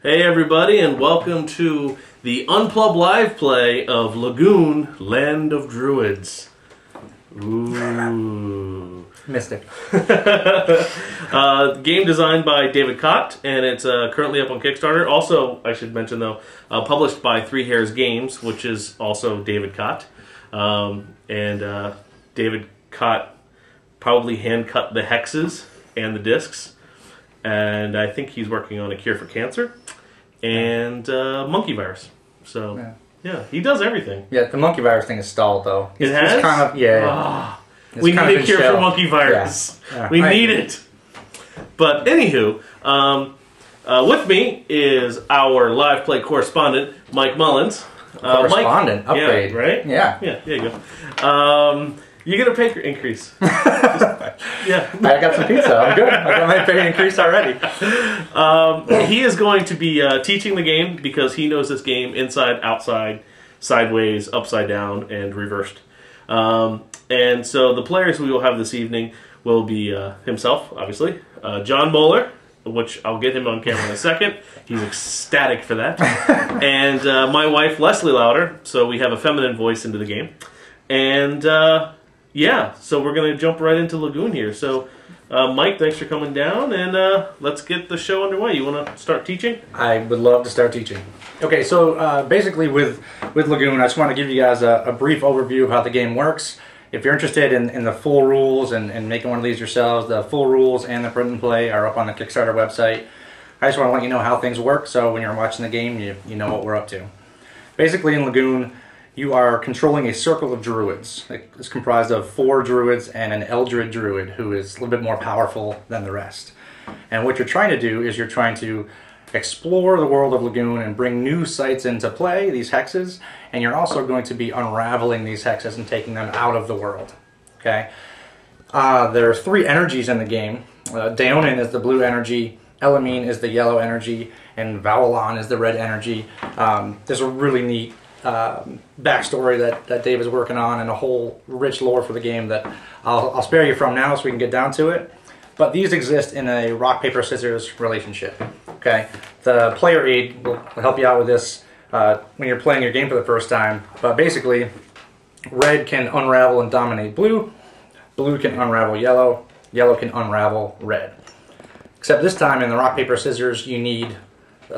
Hey everybody, and welcome to the Unpub live play of Lagoon, Land of Druids. Ooh. Mystic. Game designed by David Cott, and it's currently up on Kickstarter. Also, I should mention though, published by Three Hairs Games, which is also David Cott. David Cott probably hand cut the hexes and the discs, and I think he's working on a cure for cancer and monkey virus. So yeah, he does everything. Yeah, the monkey virus thing is stalled though. It has? It's kind of, yeah. We need a cure for monkey virus. Yeah. We need it. But anywho, with me is our live play correspondent, Mike Mullins. Correspondent? Mike, upgrade. Yeah, right? Yeah. Yeah, there you go. You get a pay increase. Yeah. I got some pizza. I'm good. I got my pay increase already. He is going to be teaching the game because he knows this game inside, outside, sideways, upside down, and reversed. And so the players we will have this evening will be himself, obviously, John Moller, which I'll get him on camera in a second. He's ecstatic for that. And my wife, Lesley Louder, so we have a feminine voice into the game. And yeah, so we're going to jump right into Lagoon here. So Mike, thanks for coming down, and let's get the show underway. You want to start teaching? I would love to start teaching. Okay, so basically with Lagoon, I just want to give you guys a brief overview of how the game works. If you're interested in the full rules and making one of these yourselves, the full rules and the print and play are up on the Kickstarter website. I just want to let you know how things work, so when you're watching the game, you know what we're up to. Basically in Lagoon, you are controlling a circle of druids. It's comprised of 4 druids and an eldritch druid who is a little bit more powerful than the rest. And what you're trying to do is you're trying to explore the world of Lagoon and bring new sites into play, these hexes, and you're also going to be unraveling these hexes and taking them out of the world. Okay? There are 3 energies in the game. Daonin is the blue energy, Elamine is the yellow energy, and Vowelon is the red energy. There's a really neat backstory that Dave is working on and a whole rich lore for the game that I'll spare you from now so we can get down to it. But these exist in a rock, paper, scissors relationship. Okay, the player aid will help you out with this when you're playing your game for the first time. But basically, red can unravel and dominate blue, blue can unravel yellow, yellow can unravel red. Except this time in the rock, paper, scissors, you need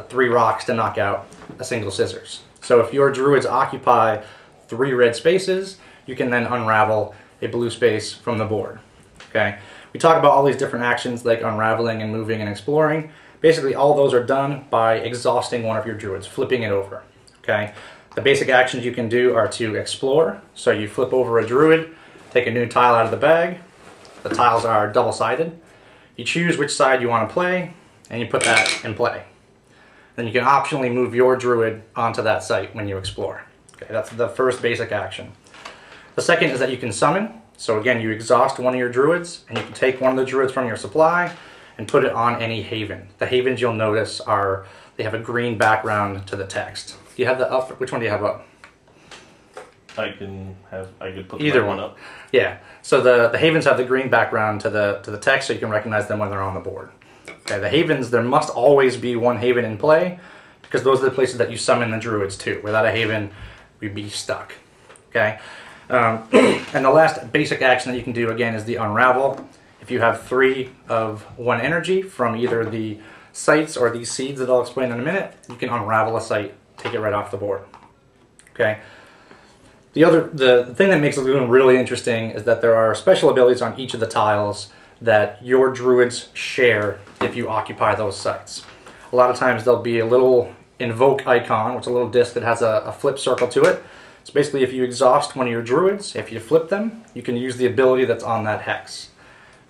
3 rocks to knock out a single scissors. So if your druids occupy 3 red spaces, you can then unravel a blue space from the board. Okay. We talk about all these different actions like unraveling and moving and exploring. Basically all those are done by exhausting one of your druids, flipping it over. Okay. The basic actions you can do are to explore. So you flip over a druid, take a new tile out of the bag. The tiles are double-sided. You choose which side you want to play, and you put that in play. Then you can optionally move your druid onto that site when you explore. Okay, that's the first basic action. The second is that you can summon. So again, you exhaust one of your druids, and you can take one of the druids from your supply and put it on any haven. The havens you'll notice they have a green background to the text. Do you have the up? Which one do you have up? I could put either one up. Yeah. So the havens have the green background to the text, so you can recognize them when they're on the board. Okay, the havens, there must always be one haven in play because those are the places that you summon the druids to. Without a haven, we'd be stuck. Okay, and the last basic action that you can do again is the unravel. If you have 3 of one energy from either the sites or these seeds that I'll explain in a minute, you can unravel a site, take it right off the board. Okay. The thing that makes Lagoon really interesting is that there are special abilities on each of the tiles that your druids share if you occupy those sites. A lot of times there'll be a little invoke icon, which is a little disc that has a flip circle to it. So basically if you exhaust one of your druids, if you flip them, you can use the ability that's on that hex.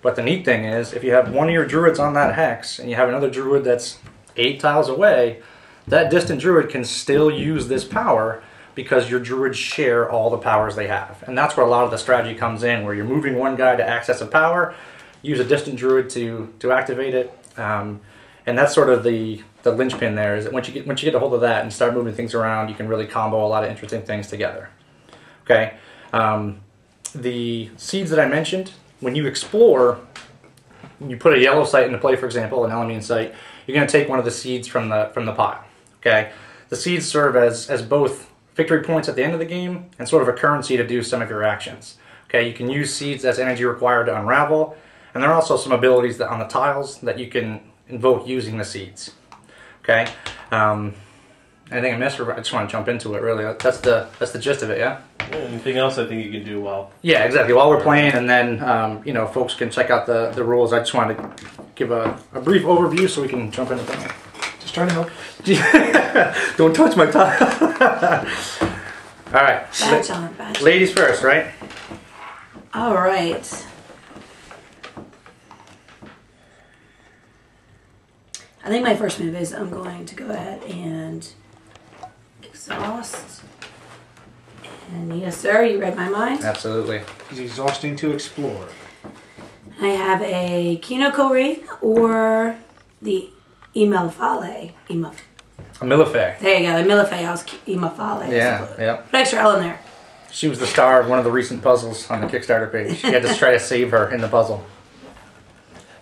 But the neat thing is, if you have one of your druids on that hex and you have another druid that's 8 tiles away, that distant druid can still use this power because your druids share all the powers they have. And that's where a lot of the strategy comes in, where you're moving one guy to access a power, use a distant druid to activate it, and that's sort of the linchpin there. Is that once you get a hold of that and start moving things around, you can really combo a lot of interesting things together. Okay, the seeds that I mentioned, when you explore, you put a yellow site into play, for example, an Elamine site. you're going to take one of the seeds from the pile. Okay, the seeds serve as both victory points at the end of the game and sort of a currency to do some of your actions. Okay, you can use seeds as energy required to unravel, and there are also some abilities that on the tiles that you can invoke using the seeds. Okay, anything I missed? I just want to jump into it. Really, that's the gist of it. Yeah. Anything else I think you can do while? Yeah, exactly. While we're playing, and then you know, folks can check out the rules. I just wanted to give a brief overview so we can jump into things. Just trying to help. Don't touch my tile. All right. Badge on, badge. Ladies first, right? All right. I think my first move is I'm going to go ahead and exhaust. And yes, sir, you read my mind. Absolutely. He's exhausting to explore. I have a Kinoko Wraith or the Imafale. A Millefay. There you go, the Millefay house Imafale. Yeah, yeah. Put extra L in there. She was the star of one of the recent puzzles on the Kickstarter page. You had to try to save her in the puzzle.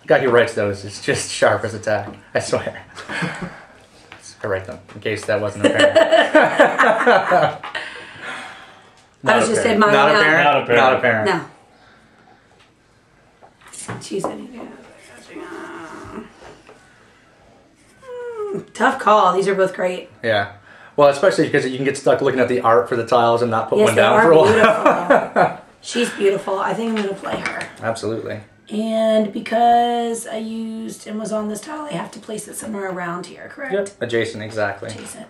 The guy who writes those is just sharp as a tack. I swear. I write them, in case that wasn't apparent. I was just saying mine Not now. apparent? Not apparent. Not apparent. No. She's in here. Tough call. These are both great. Yeah. Well, especially because you can get stuck looking at the art for the tiles and not put Yes, one they down are for a while. beautiful. She's beautiful. I think I'm going to play her. Absolutely. And because I used and was on this tile, I have to place it somewhere around here, correct? Yep. Adjacent, exactly. Adjacent.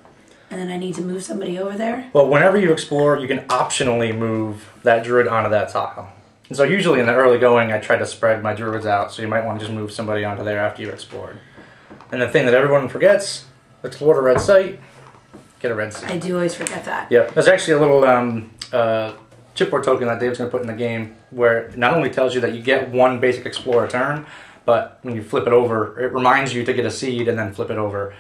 And then I need to move somebody over there. Well, whenever you explore, you can optionally move that druid onto that tile. And so usually in the early going, I try to spread my druids out, so you might want to just move somebody onto there after you explored. And the thing that everyone forgets, explore a red site, get a red seed. I do always forget that. Yep. There's actually a little chipboard token that Dave's going to put in the game where it not only tells you that you get one basic explorer turn, but when you flip it over, it reminds you to get a seed and then flip it over.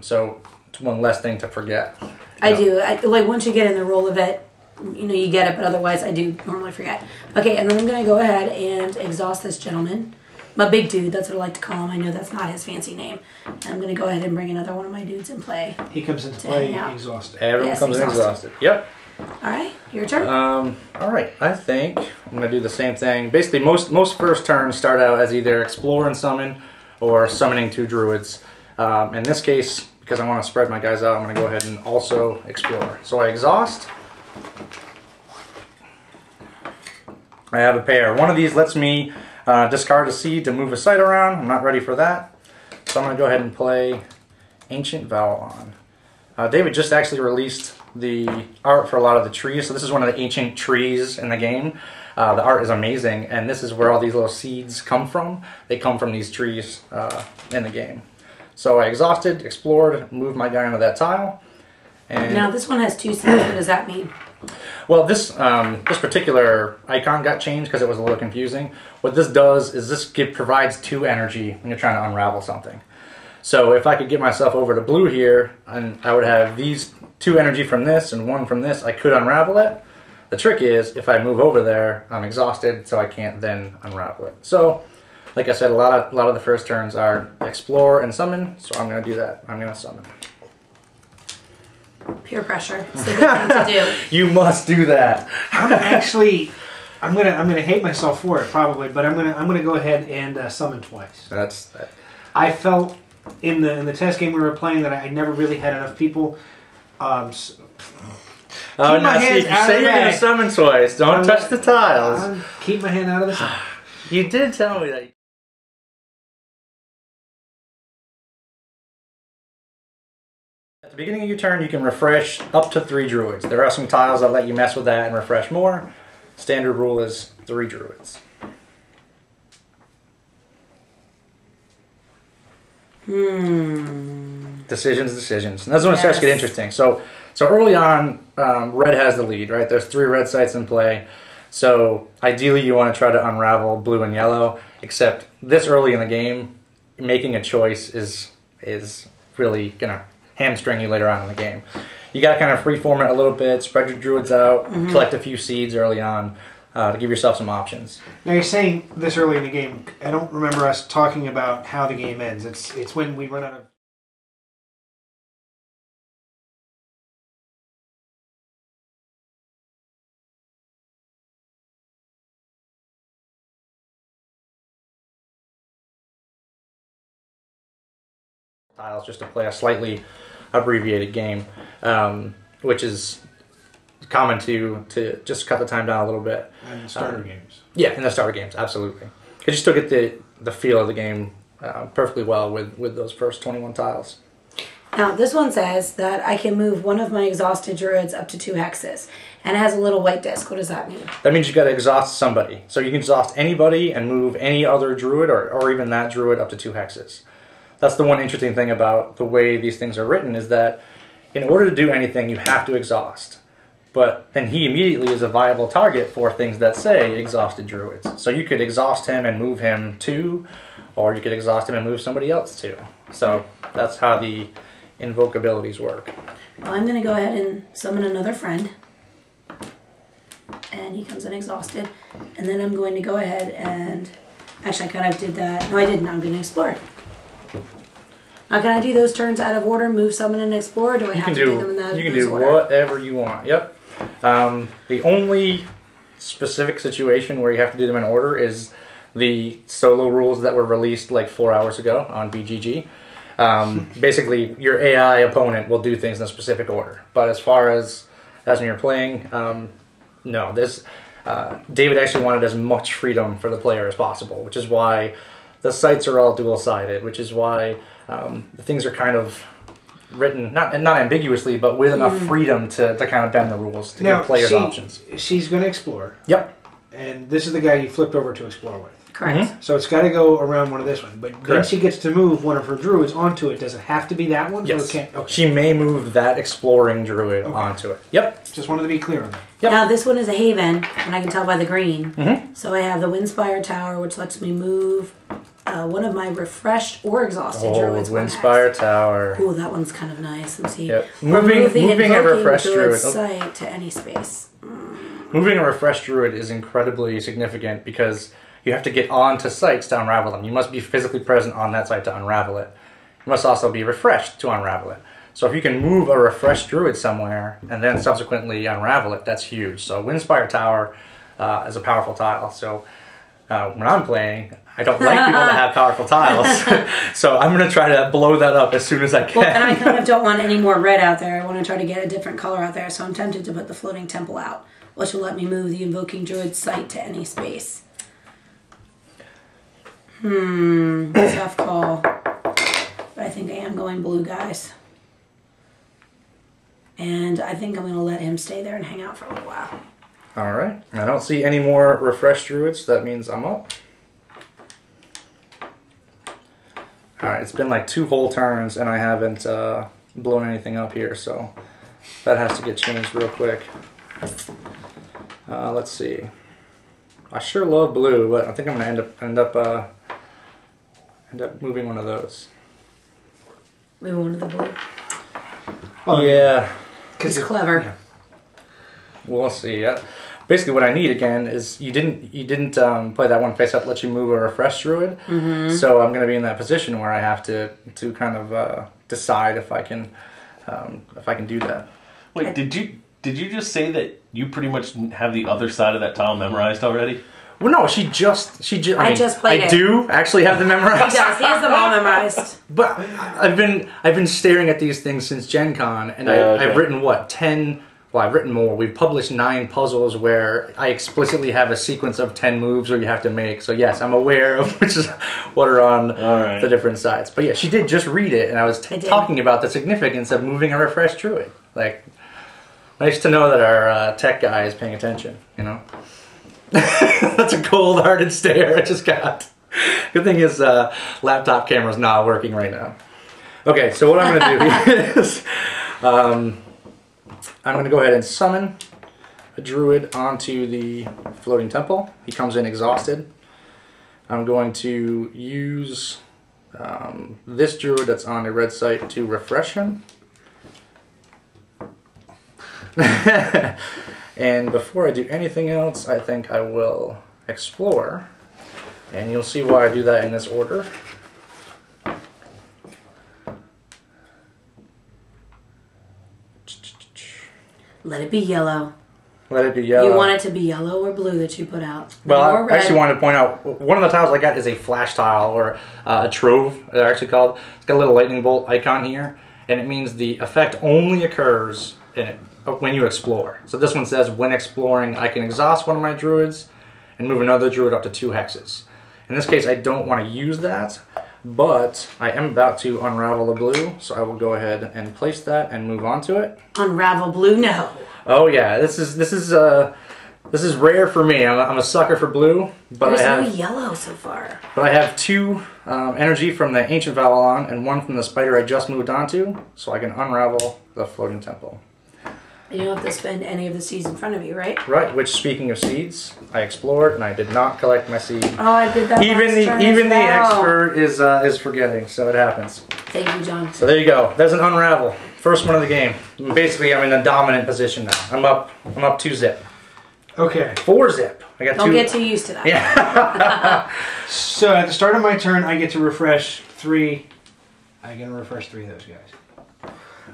So it's one less thing to forget. I do. Like once you get in the roll of it, you know, you get it, but otherwise I do normally forget. Okay, and then I'm going to go ahead and exhaust this gentleman. My big dude, that's what I like to call him. I know that's not his fancy name. And I'm going to go ahead and bring another one of my dudes in play. He comes into play exhausted. Everyone Yes, comes in exhausted. Yep. All right, your turn. All right, I think I'm going to do the same thing. Basically, most first turns start out as either explore and summon or summoning two druids. In this case, because I want to spread my guys out, I'm going to go ahead and also explore. So I exhaust. I have a pair. One of these lets me discard a seed to move a site around. I'm not ready for that. So I'm going to go ahead and play Ancient Valon. David just actually released the art for a lot of the trees. So this is one of the ancient trees in the game. The art is amazing, and this is where all these little seeds come from. They come from these trees in the game. So I exhausted, explored, moved my guy onto that tile. And now this one has two seeds. What does that mean? well, this particular icon got changed because it was a little confusing. What this does is this provides 2 energy when you're trying to unravel something. So if I could get myself over to blue here, and I would have these 2 energy from this and 1 from this, I could unravel it. The trick is, if I move over there, I'm exhausted, so I can't then unravel it. So, like I said, a lot of the first turns are explore and summon, so I'm going to do that. I'm going to summon. Peer pressure. It's the good thing to do. You must do that. I'm gonna hate myself for it probably, but I'm gonna go ahead and summon twice. I felt in the test game we were playing that I never really had enough people. Oh, now see, if you say you're going to summon twice, don't touch the tiles. Keep my hand out of the tile. You did tell me that. At the beginning of your turn, you can refresh up to 3 druids. There are some tiles that let you mess with that and refresh more. Standard rule is 3 druids. Decisions. And that's when it starts to get interesting. So early on, red has the lead, right? There's 3 red sites in play. So ideally you want to try to unravel blue and yellow, except this early in the game, making a choice is really going to hamstring you later on in the game. You got to kind of freeform it a little bit, spread your druids out, collect a few seeds early on. to give yourself some options. Now you're saying this early in the game. I don't remember us talking about how the game ends. It's when we run out of. Tiles just to play a slightly abbreviated game, which is common to just cut the time down a little bit. And starter games. Yeah, in the starter games, absolutely. Because you still get the feel of the game perfectly well with those first 21 tiles. Now, this one says that I can move one of my exhausted druids up to 2 hexes. And it has a little white disc. What does that mean? That means you got to exhaust somebody. So you can exhaust anybody and move any other druid or even that druid up to 2 hexes. That's the one interesting thing about the way these things are written, is that in order to do anything, you have to exhaust. But then he immediately is a viable target for things that say exhausted druids. So you could exhaust him and move him 2, or you could exhaust him and move somebody else 2. So that's how the invoke abilities work. Well, I'm going to go ahead and summon another friend. And he comes in exhausted. And then I'm going to go ahead and... Actually, I kind of did that. No, I didn't. I'm going to explore. Now, can I do those turns out of order, move, summon, and explore, or do I have to do them in that order? You can do whatever you want, yep. The only specific situation where you have to do them in order is the solo rules that were released like 4 hours ago on BGG. Basically, your AI opponent will do things in a specific order. But as far as when you're playing, no. David actually wanted as much freedom for the player as possible, which is why the sites are all dual-sided, which is why the things are kind of written, not ambiguously, but with enough freedom to kind of bend the rules to give players options. She's going to explore. Yep. And this is the guy you flipped over to explore with. Correct. So it's got to go around one of this one. But then she gets to move one of her druids onto it. Does it have to be that one? Yes. Or can't? Okay. She may move that exploring druid onto it. Yep. Just wanted to be clear on that. Yep. Now, this one is a haven, and I can tell by the green. So I have the Windspire Tower, which lets me move one of my refreshed or exhausted druids. Windspire Tower. Ooh, that one's kind of nice. Let's see. Yep. Moving a refreshed druid site to any space. Moving a refreshed druid is incredibly significant because you have to get onto sites to unravel them. You must be physically present on that site to unravel it. You must also be refreshed to unravel it. So if you can move a refreshed druid somewhere and then subsequently unravel it, that's huge. So Windspire Tower is a powerful tile. So when I'm playing, I don't like people to have powerful tiles. So I'm going to try to blow that up as soon as I can. Well, and I kind of don't want any more red out there. I want to try to get a different color out there. So I'm tempted to put the Floating Temple out, which will let me move the Invoking Druid site to any space. Tough call. But I think I am going blue, guys. And I think I'm going to let him stay there and hang out for a little while. All right. I don't see any more refreshed druids. That means I'm up. All right. It's been like 2 whole turns, and I haven't blown anything up here, so that has to get changed real quick. Let's see. I sure love blue, but I think I'm going to end up moving one of those. Maybe one of the blue. Oh yeah. He's clever. Yeah. We'll see. Basically, what I need again is you didn't play that one face up, let you move a refresh druid. So I'm going to be in that position where I have to kind of decide if I can do that. Wait, did you just say that you pretty much have the other side of that tile memorized already? Well, no, she just. I just played it. I do actually have them memorized. He does. He has them all memorized. But I've been staring at these things since Gen Con, and I've written what 10. Well, I've written more. We've published 9 puzzles where I explicitly have a sequence of 10 moves where you have to make. So yes, I'm aware of what are on the different sides. But yeah, she did just read it, and I was talking about the significance of moving a refreshed druid. Like, nice to know that our tech guy is paying attention. You know. That's a cold-hearted stare I just got. Good thing his laptop camera's not working right now. Okay, so what I'm going to do is I'm going to go ahead and summon a druid onto the floating temple. He comes in exhausted. I'm going to use this druid that's on a red site to refresh him. And before I do anything else, I think I will explore. And you'll see why I do that in this order. Let it be yellow. Let it be yellow. You want it to be yellow or blue that you put out? Well, or I actually wanted to point out, one of the tiles I got is a flash tile, or a trove, they're actually called. It's got a little lightning bolt icon here, and it means the effect only occurs when you explore. So this one says, when exploring, I can exhaust one of my druids and move another druid up to 2 hexes. In this case, I don't want to use that, but I am about to unravel the blue, so I will go ahead and place that and move on to it. Unravel blue? No. Oh yeah, this is rare for me. I'm a sucker for blue, but There's I have no yellow so far. But I have 2 energy from the Ancient Vavalon and 1 from the spider I just moved onto, so I can unravel the floating temple. You don't have to spend any of the seeds in front of you, right? Right. Which, speaking of seeds, I explored and I did not collect my seed. Oh, I did that. Even the expert is forgetting, so it happens. Thank you, John. So there you go. There's an unravel. First one of the game. Basically, I'm in a dominant position now. I'm up 2 zip. Okay. 4 zip. I got 2. Don't get too used to that. Yeah. So at the start of my turn, I get to refresh 3. I can refresh 3 of those guys.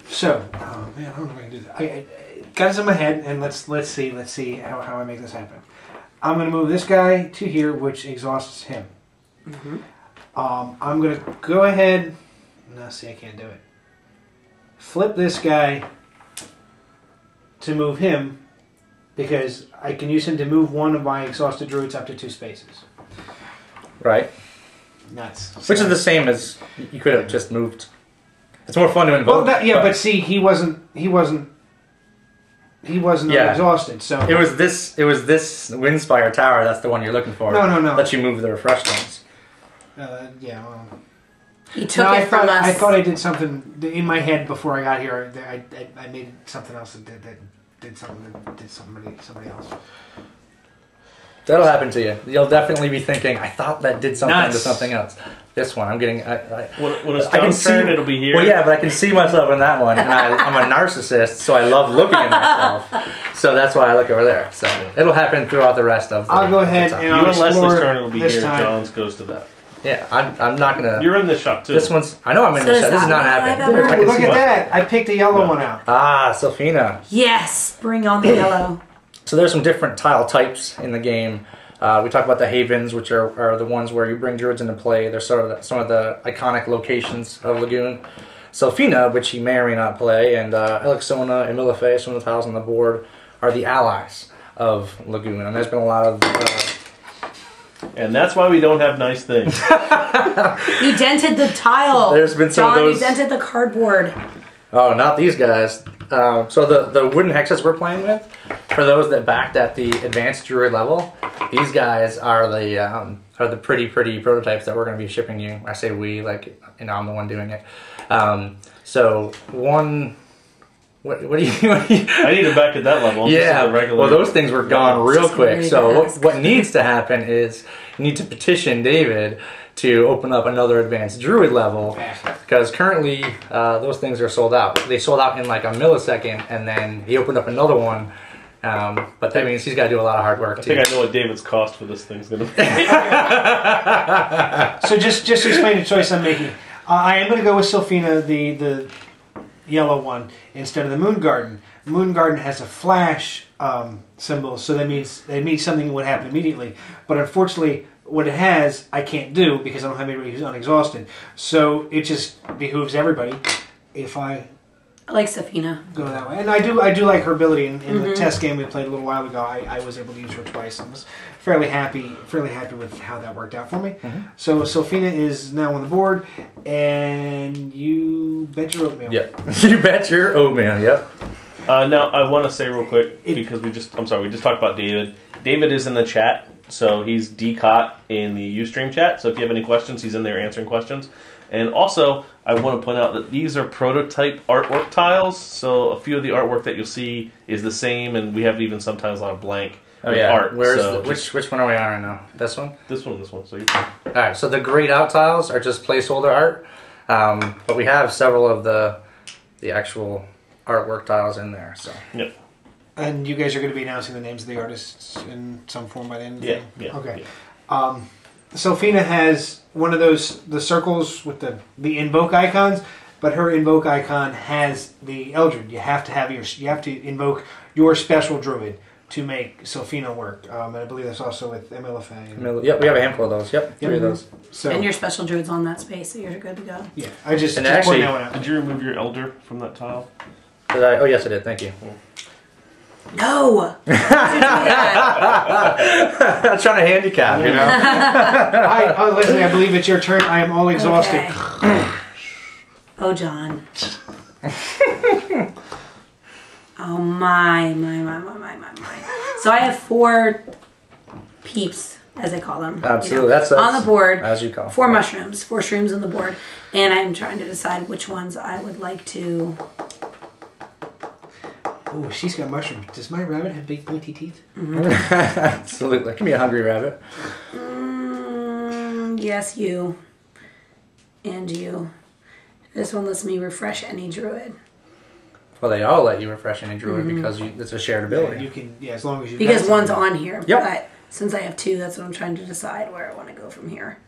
So, oh man, I don't know if I can do that. I got this in my head, and let's see how I make this happen. I'm going to move this guy to here, which exhausts him. Mm-hmm. I'm going to go ahead. No, see, I can't do it. Flip this guy to move him, because I can use him to move one of my exhausted druids up to 2 spaces. Right. Nuts. Which is the same as you could have just moved. It's more fun to invoke. Well, but see, he wasn't exhausted. So it was this Windspire Tower. That's the one you're looking for. No. That you move the refresh ones. Yeah. Well, he took it from us. I thought I did something in my head before I got here. I made something else that did somebody else. That'll happen to you. You'll definitely be thinking, I thought that did something to something else. This one, I'm getting... when it's John's turn, it'll be here. Well, yeah, but I can see myself in that one, and I'm a narcissist, so I love looking at myself. So that's why I look over there. So it'll happen throughout the rest of the I'll go ahead and I'll explore. You and Leslie's turn, it'll be here. Time. John's goes to that. Yeah, I'm not going to... You're in this shot, too. This one's... I know I'm in this shot. This is not happening. Look at that. I picked a yellow one out. Ah, Sylphina. Yes, bring on the yellow. So there's some different tile types in the game. We talk about the havens, which are the ones where you bring druids into play. They're sort of some of the iconic locations of Lagoon. Sylphina, which you may or may not play, and Elixona and Millefay, some of the tiles on the board, are the allies of Lagoon. And there's been a lot of... and that's why we don't have nice things. You dented the tile. There's been some John, of those... you dented the cardboard. Oh, not these guys. So the wooden hexes we're playing with, for those that backed at the advanced druid level, these guys are the pretty prototypes that we're going to be shipping you. I say we, like, I'm the one doing it. So one... What do you... I need to back at that level. Yeah, well, those things were gone real quick. So what needs to happen is you need to petition David to open up another advanced druid level, because currently those things are sold out. They sold out in like a millisecond, and then he opened up another one. But that means he's got to do a lot of hard work too. I think I know what David's cost for this thing's going to be. So just to explain the choice I'm making, I am going to go with Sylphina, the yellow one, instead of the Moon Garden. The Moon Garden has a flash symbol, so that means something would happen immediately. But unfortunately, what it has, I can't do because I don't have anybody who's unexhausted. So it just behooves everybody if I like Sylphina go that way. And I do like her ability. In the test game we played a little while ago, I was able to use her twice. I was fairly happy with how that worked out for me. So Sylphina is now on the board, and you bet your oatmeal. Yep. You bet your oatmeal. Yep. Now I want to say real quick because we just talked about David. David is in the chat. So he's decot in the Ustream chat. So if you have any questions, he's in there answering questions. And also, I want to point out that these are prototype artwork tiles. So a few of the artwork that you'll see is the same, and we have even sometimes on blank art. Where's which one are we on right now? This one? This one. So all right. So the grayed out tiles are just placeholder art, but we have several of the actual artwork tiles in there. So yep. And you guys are going to be announcing the names of the artists in some form by the end of the day? Yeah. Okay. Yeah. Sophina has one of the circles with the invoke icons, but her invoke icon has the Eldred. You have to invoke your special druid to make Sophina work. And I believe that's also with MLFA. Yep, we have a handful of those. Yep, 3 of those. So, And your special druid's on that space, so you're good to go. yeah, I just actually, pointing that one out. Did you remove your elder from that tile? Did I? Oh, yes, I did. Thank you. No! I'm trying to handicap, you know? Lesley, I believe it's your turn. I am all exhausted. Okay. Oh, John. Oh, my. So I have 4 peeps, as I call them. Absolutely. That's on the board. As you call them. 4 mushrooms, 4 shrooms on the board. And I'm trying to decide which ones I would like to... Oh, she's got mushrooms. Does my rabbit have big pointy teeth? Mm-hmm. Absolutely. Give me a hungry rabbit. Yes, you. And you. This one lets me refresh any druid. Well, they all let you refresh any druid because it's a shared ability. You can, as long as you. Because one's on here. Yep. But since I have 2, that's what I'm trying to decide where I want to go from here.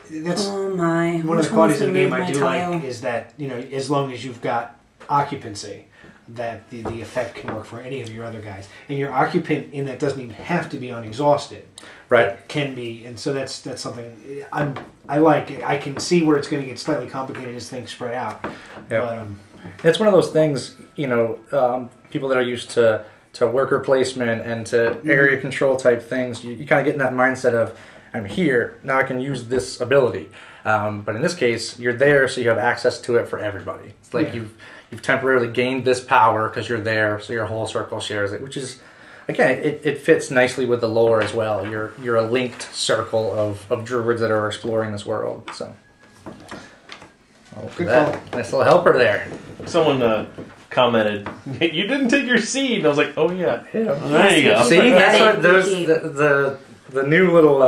That's Oh my. one of Which the qualities one's of the game gonna I move do my tile? like is that as long as you've got occupancy, that the effect can work for any of your other guys, and your occupant in that doesn't even have to be on exhausted. Right. It can be, and so that's something I like. I can see where it's going to get slightly complicated as things spread out. Yep. But, it's one of those things, people that are used to worker placement and to area control type things, you kind of get in that mindset of, I'm here, now I can use this ability. But in this case, you're there, so you have access to it for everybody. It's like you've temporarily gained this power because you're there, so your whole circle shares it, which is, again, it fits nicely with the lore as well. You're a linked circle of druids that are exploring this world. So, Good nice little helper there. Someone commented, "You didn't take your seed." And I was like, "Oh yeah, there you go." See, that's what there's the new little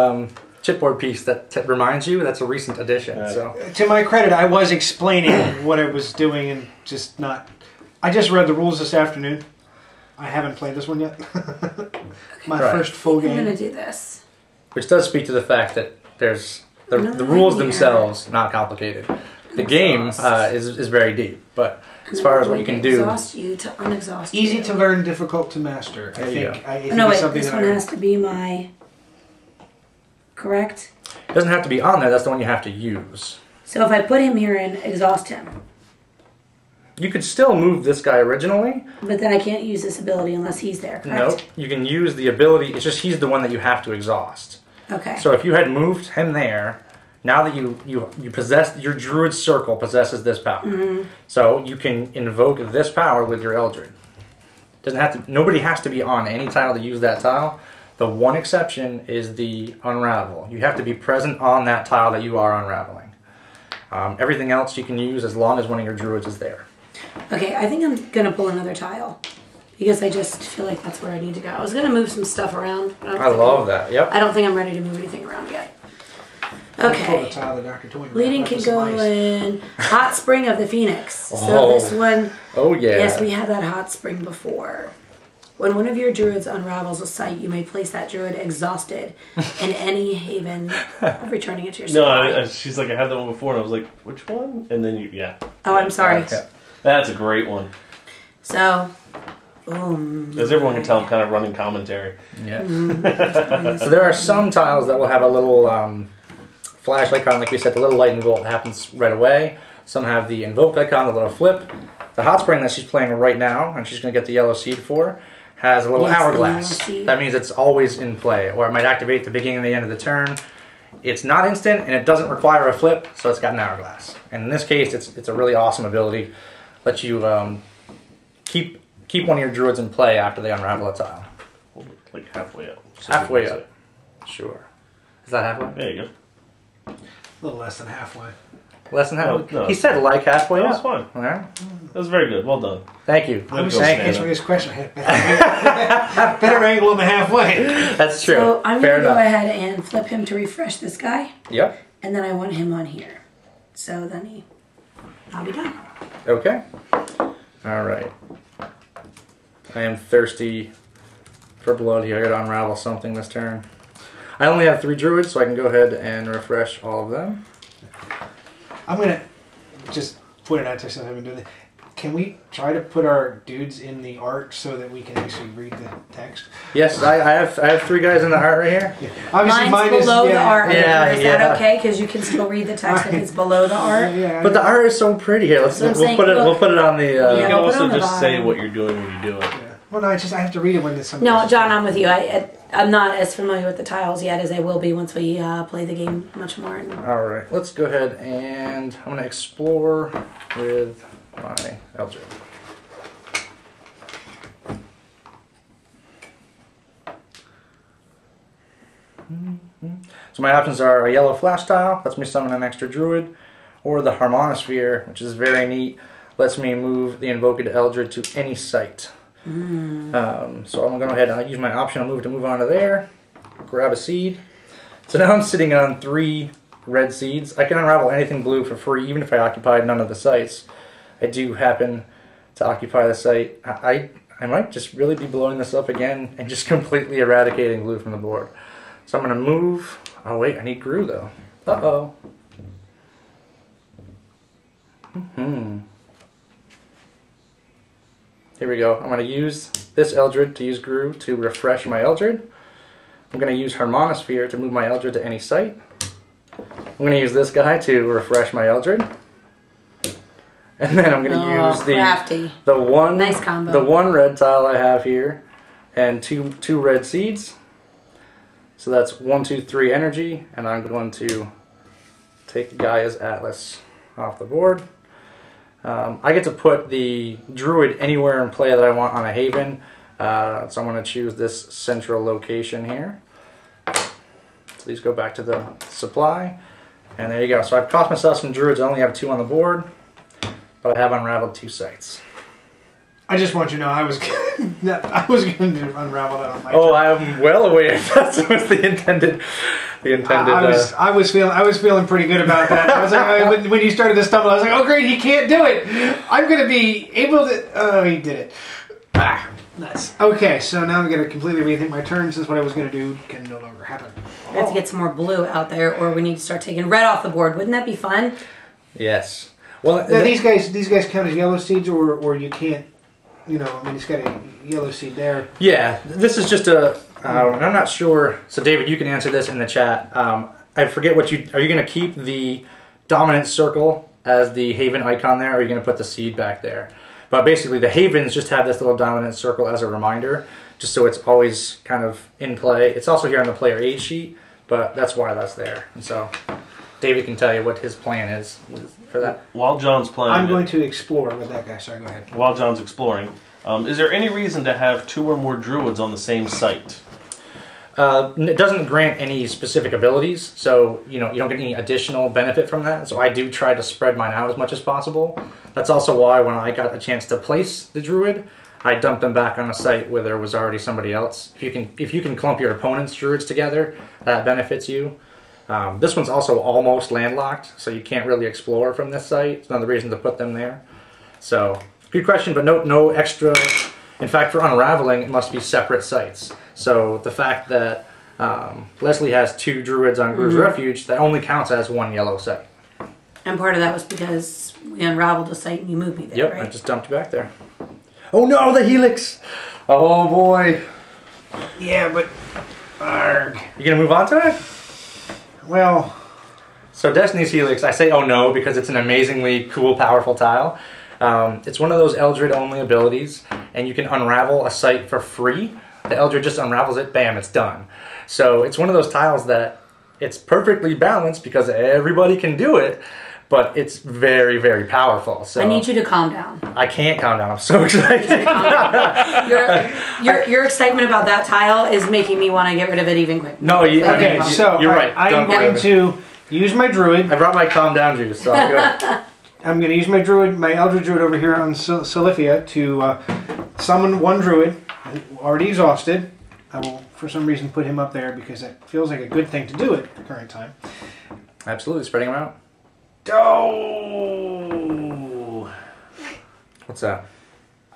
chipboard piece that reminds you. That's a recent addition. Right. So, to my credit, I was explaining what I was doing and just not. I just read the rules this afternoon. I haven't played this one yet. My first full game. I'm going to do this. which does speak to the fact that there's the rules themselves not complicated. The game is very deep, but as far as what you can do, exhaust you to unexhaust Easy you. to learn, difficult to master. I think No, it's wait, something this that one has to be my... Correct? it doesn't have to be on there. That's the one you have to use. So if I put him here and exhaust him, You could still move this guy originally. but then I can't use this ability unless he's there, correct? Nope. You can use the ability. It's just he's the one that you have to exhaust. Okay. So if you had moved him there, now that you possess your druid circle possesses this power. Mm-hmm. So you can invoke this power with your Eldred. Doesn't have to. Nobody has to be on any tile to use that tile. The one exception is the unravel. You have to be present on that tile that you are unraveling. Everything else you can use as long as one of your druids is there. Okay, I think I'm going to pull another tile. Because I just feel like that's where I need to go. I was going to move some stuff around. But I love that. Yep. I don't think I'm ready to move anything around yet. Pull the Okay. tile that Dr. Toy Leading wrapped up can with some go ice. in Hot Spring of the Phoenix. So Oh. this one, Oh yeah. yes, we had that hot spring before. When one of your druids unravels a site, you may place that druid exhausted in any haven of returning it to your supply. No, she's like, I had that one before, and I was like, which one? And then yeah. Oh, I'm sorry. Okay. That's a great one. So, As everyone can tell, I'm kind of running commentary. Yeah. So there are some tiles that will have a little flash icon, like we said, the little lightning bolt happens right away. Some have the invoke icon, the little flip. The hot spring that she's playing right now, and she's going to get the yellow seed for, has a little Yes, the hourglass. yellow seed. That means it's always in play, or it might activate at the beginning and the end of the turn. It's not instant, and it doesn't require a flip, so it's got an hourglass. And in this case, it's a really awesome ability. Lets you keep one of your druids in play after they unravel a tile. Like halfway up. Halfway up. Sure. Is that halfway? There you go. A little less than halfway. Less than halfway? No. He said like halfway That up. was fine. All right. That was very good. Well done. Thank you. I was go just Thank you. answering this question. Better angle than the halfway. That's true. so I'm Fair going to go enough. ahead and flip him to refresh this guy. Yep. And then I want him on here. So then I'll be done. Okay. All right. I am thirsty for blood here. I gotta unravel something this turn. I only have 3 druids, so I can go ahead and refresh all of them. I'm gonna just put it out there since I've been doing it. Can we try to put our dudes in the art so that we can actually read the text? Yes, I have 3 guys in the art right here. Yeah. Obviously, Mine's below the art. Yeah, is that okay? Because you can still read the text if it's below the art. Yeah, but the art is so pretty. Here, we'll put it on the. You can also just say what you're doing when you do it. Yeah. Well, no, I have to read it when it's something. No, John, I'm with you. I'm not as familiar with the tiles yet as I will be once we play the game much more. All right, let's go ahead and I'm going to explore with my Eldred. So my options are a yellow flash tile, lets me summon an extra druid, or the Harmonosphere, which is very neat, lets me move the invoked Eldred to any site. So I'm going to go ahead and use my optional move to move on to there, grab a seed. So now I'm sitting on 3 red seeds. I can unravel anything blue for free, even if I occupied none of the sites. I do happen to occupy the site. I might just really be blowing this up again and just completely eradicating blue from the board. So I'm going to move. Oh wait, I need Gru though. Uh-oh. Here we go. I'm going to use this Eldred to use Gru to refresh my Eldred. I'm going to use Harmonosphere to move my Eldred to any site. I'm going to use this guy to refresh my Eldred. And then I'm going to use the one nice combo. The one red tile I have here and two red seeds. So that's 1, 2, 3 energy, and I'm going to take Gaia's Atlas off the board. I get to put the Druid anywhere in play that I want on a Haven, so I'm going to choose this central location here. So these go back to the supply, and there you go. So I've cost myself some Druids. I only have 2 on the board, but I have unraveled 2 sites. I just want you to know I was going to unravel that on my turn. I'm well aware that was the intended. I was feeling pretty good about that. I was like, when you started to stumble, I was like, oh great, he can't do it. I'm going to be able to. Oh, he did it. Nuts. Okay, so now I'm going to completely rethink my turn since what I was going to do can no longer happen. We have to get some more blue out there, or we need to start taking red off the board. Wouldn't that be fun? Yes. Well, now, these guys count as yellow seeds, or you can't. You know, I mean, it's got a yellow seed there. Yeah, this is just a. I'm not sure. So, David, you can answer this in the chat. I forget what you are. You going to keep the dominant circle as the Haven icon there, or are you going to put the seed back there? But basically, the Havens just have this little dominant circle as a reminder, just so it's always kind of in play. It's also here on the player aid sheet, but that's why that's there. And so, David can tell you what his plan is for that. While John's playing, I'm going to explore with that guy. Sorry, go ahead. While John's exploring, is there any reason to have 2 or more Druids on the same site? It doesn't grant any specific abilities, so you don't get any additional benefit from that. So I do try to spread mine out as much as possible. That's also why when I got a chance to place the Druid, I dumped them back on a site where there was already somebody else. If you can clump your opponent's Druids together, that benefits you. This one's also almost landlocked, so you can't really explore from this site. It's another reason to put them there. So, good question, but no extra. In fact, for unraveling, it must be separate sites. So the fact that Lesley has 2 Druids on Gru's Refuge, that only counts as 1 yellow site. And part of that was because we unraveled a site and you moved me there, Yep, right? I just dumped you back there. Oh no, the Helix! Oh boy. Yeah, but... Arg. You gonna move on to it? Well... So Destiny's Helix, I say oh no because it's an amazingly cool, powerful tile. It's one of those Eldred only abilities, and you can unravel a site for free. The Eldred just unravels it, bam, it's done. So it's one of those tiles that it's perfectly balanced because everybody can do it, but it's very, very powerful. So I need you to calm down. I can't calm down. I'm so excited. Your excitement about that tile is making me want to get rid of it even quicker. No, okay, so you're right. I'm going to use my Druid. I brought my calm down juice, so I'm good. I'm going to use my Druid, my Eldred Druid over here on Solifia to summon 1 Druid, already exhausted. I will, for some reason, put him up there because it feels like a good thing to do at the current time. Absolutely, spreading them out. Oh! What's that?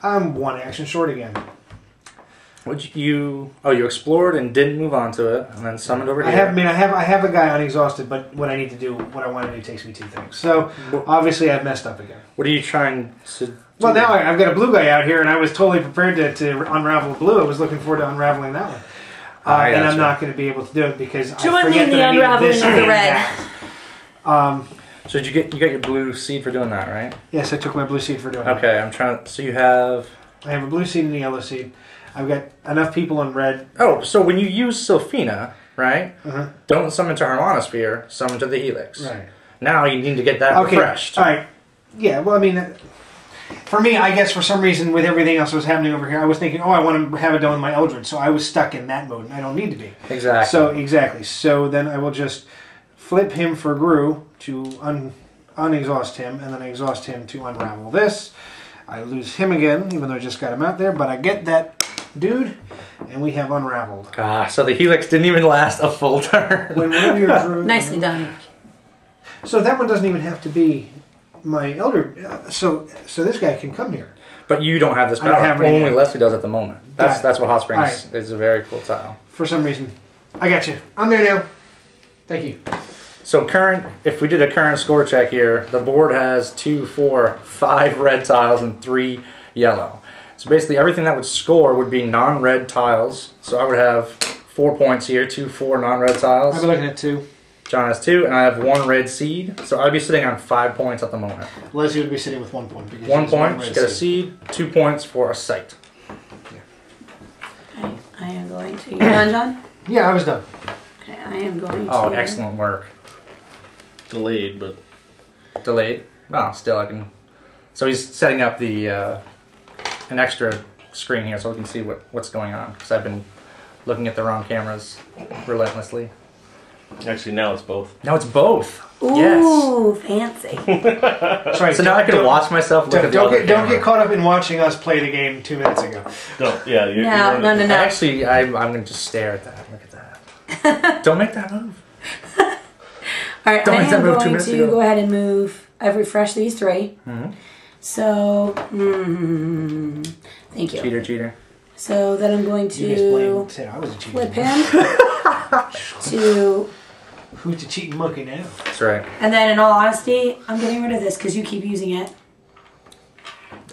I'm 1 action short again. Would you? Oh, you explored and didn't move on to it, and then summoned over here. I have a guy unexhausted, but what I want to do takes me 2 things. So obviously I've messed up again. What are you trying to do? Well, now I've got a blue guy out here, and I was totally prepared to unravel blue. I was looking forward to unraveling that one. And I'm not going to be able to do it because I forget that I need this of the red. So you got your blue seed for doing that, right? Yes, I took my blue seed for doing that. Okay, I'm trying. So you have. I have a blue seed and a yellow seed. I've got enough people on red. Oh, so when you use Sylphina, right? Don't summon to Harmonosphere, summon to the Helix. Right. Now you need to get that refreshed. All right. Yeah, well, I mean, for me, I guess for some reason with everything else that was happening over here, I was thinking, oh, I want to have it done with my Eldred. So I was stuck in that mode, and I don't need to be. Exactly. So then I will just flip him for Gru to unexhaust him, and then I exhaust him to unravel this. I lose him again, even though I just got him out there, but I get that dude, and we have unraveled. So the Helix didn't even last a full turn. Nicely done. So that one doesn't even have to be my Elder. So this guy can come here. But you don't have this power. Only Lesley does at the moment. That's what Hot Springs is. A very cool tile. For some reason, I got you. I'm there now. Thank you. So if we did a current score check here, the board has 2, 4, 5 red tiles and 3 yellow. So basically everything that would score would be non-red tiles. So I would have 4 points here, 2, 4 non-red tiles. I've been looking at 2. John has 2, and I have 1 red seed. So I'd be sitting on 5 points at the moment. Lesley would be sitting with 1 point. 1 point, she got a seed, 2 points for a site. Okay, I am going to... You done, John? Yeah, I was done. Okay, I am going to... Oh, excellent work. Delayed, but... Delayed? Oh, still I can... So he's setting up the an extra screen here so we can see what's going on. Because I've been looking at the wrong cameras relentlessly. Actually, now it's both. Now it's both. Ooh, yes. Fancy. Sorry, so now I can watch myself look at the other Don't get caught up in watching us play the game 2 minutes ago. No, yeah. No. Actually, I'm going to just stare at that. Look at that. Don't make that move. All right, I am going to go ahead and move. I've refreshed these 3. So, thank you. Cheater. So then I'm going to flip him to... Who's the cheating monkey now? That's right. And then in all honesty, I'm getting rid of this because you keep using it.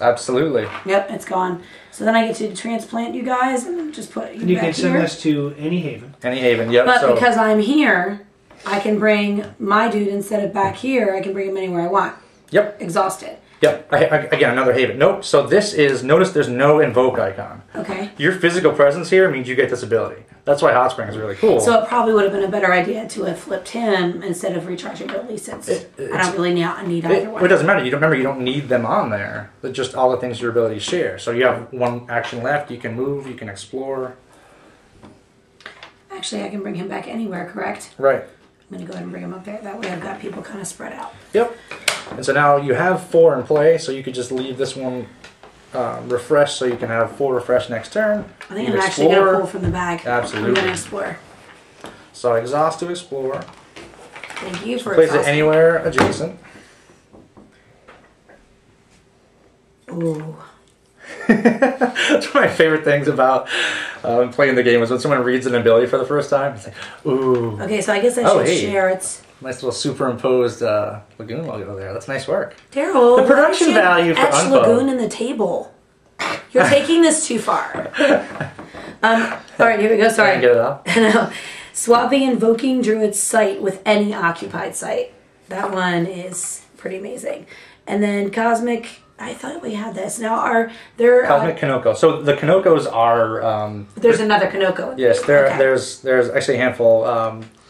Absolutely. Yep, it's gone. So then I get to transplant you guys and just put you back can send here. us to any haven. Any haven, yep. But because I'm here, I can bring my dude instead of back here. I can bring him anywhere I want. Yep. Exhausted. Yep. Again, another haven. Nope. So this is, notice there's no invoke icon. Okay. Your physical presence here means you get this ability. That's why Hot Spring is really cool. So it probably would have been a better idea to have flipped him instead of recharging ability since I don't really need either one. It doesn't matter. You don't need them on there. They're just all the things your abilities share. So you have 1 action left. You can move. You can explore. Actually, I can bring him back anywhere, correct? Right. I'm going to go ahead and bring him up there. That way I've got people kind of spread out. Yep. And so now you have 4 in play, so you could just leave this one refreshed so you can have 4 refreshed next turn. I think I'm actually going to pull from the bag. Absolutely. I'm going to explore. So exhaust to explore. Thank you for place it anywhere adjacent. Ooh. That's one of my favorite things about playing the game is when someone reads an ability for the first time. It's like, ooh. Okay, so I guess I should share it. Nice little superimposed Lagoon logo there. That's nice work. Daryl, the production value for Unpub. Lagoon in the table. You're taking this too far. All right, here we go. Sorry. Get it up. No. Swapping Invoking Druid's site with any occupied site. That one is pretty amazing. And then Cosmic. I thought we had this. Now, are there... Cosmic Kanoko. So the Kanokos are... there's another Kanoko. Yes, there's actually a handful.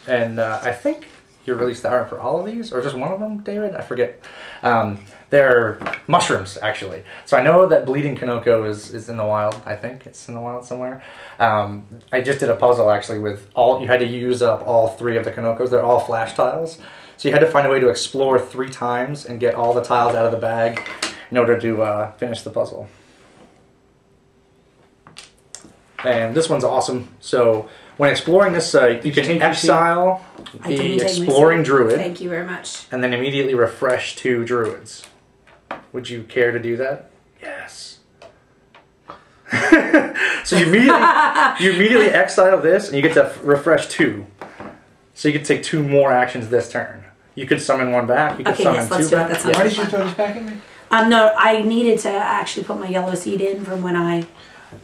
And I think you released the art for all of these, or just one of them, David? I forget. They're mushrooms, actually. So I know that Bleeding Kanoko is in the wild. I think it's in the wild somewhere. I just did a puzzle, actually, with all... You had to use up all 3 of the Kanokos. They're all flash tiles. So you had to find a way to explore 3 times and get all the tiles out of the bag in order to finish the puzzle. And this one's awesome. So when exploring this site, you can exile the Exploring Druid. Thank you very much. And then immediately refresh 2 Druids. Would you care to do that? Yes. So you immediately exile this, and you get to refresh 2. So you can take 2 more actions this turn. You could summon 1 back. You could summon 2 back. Why did you throw this back in me? No, I needed to actually put my yellow seed in from when I.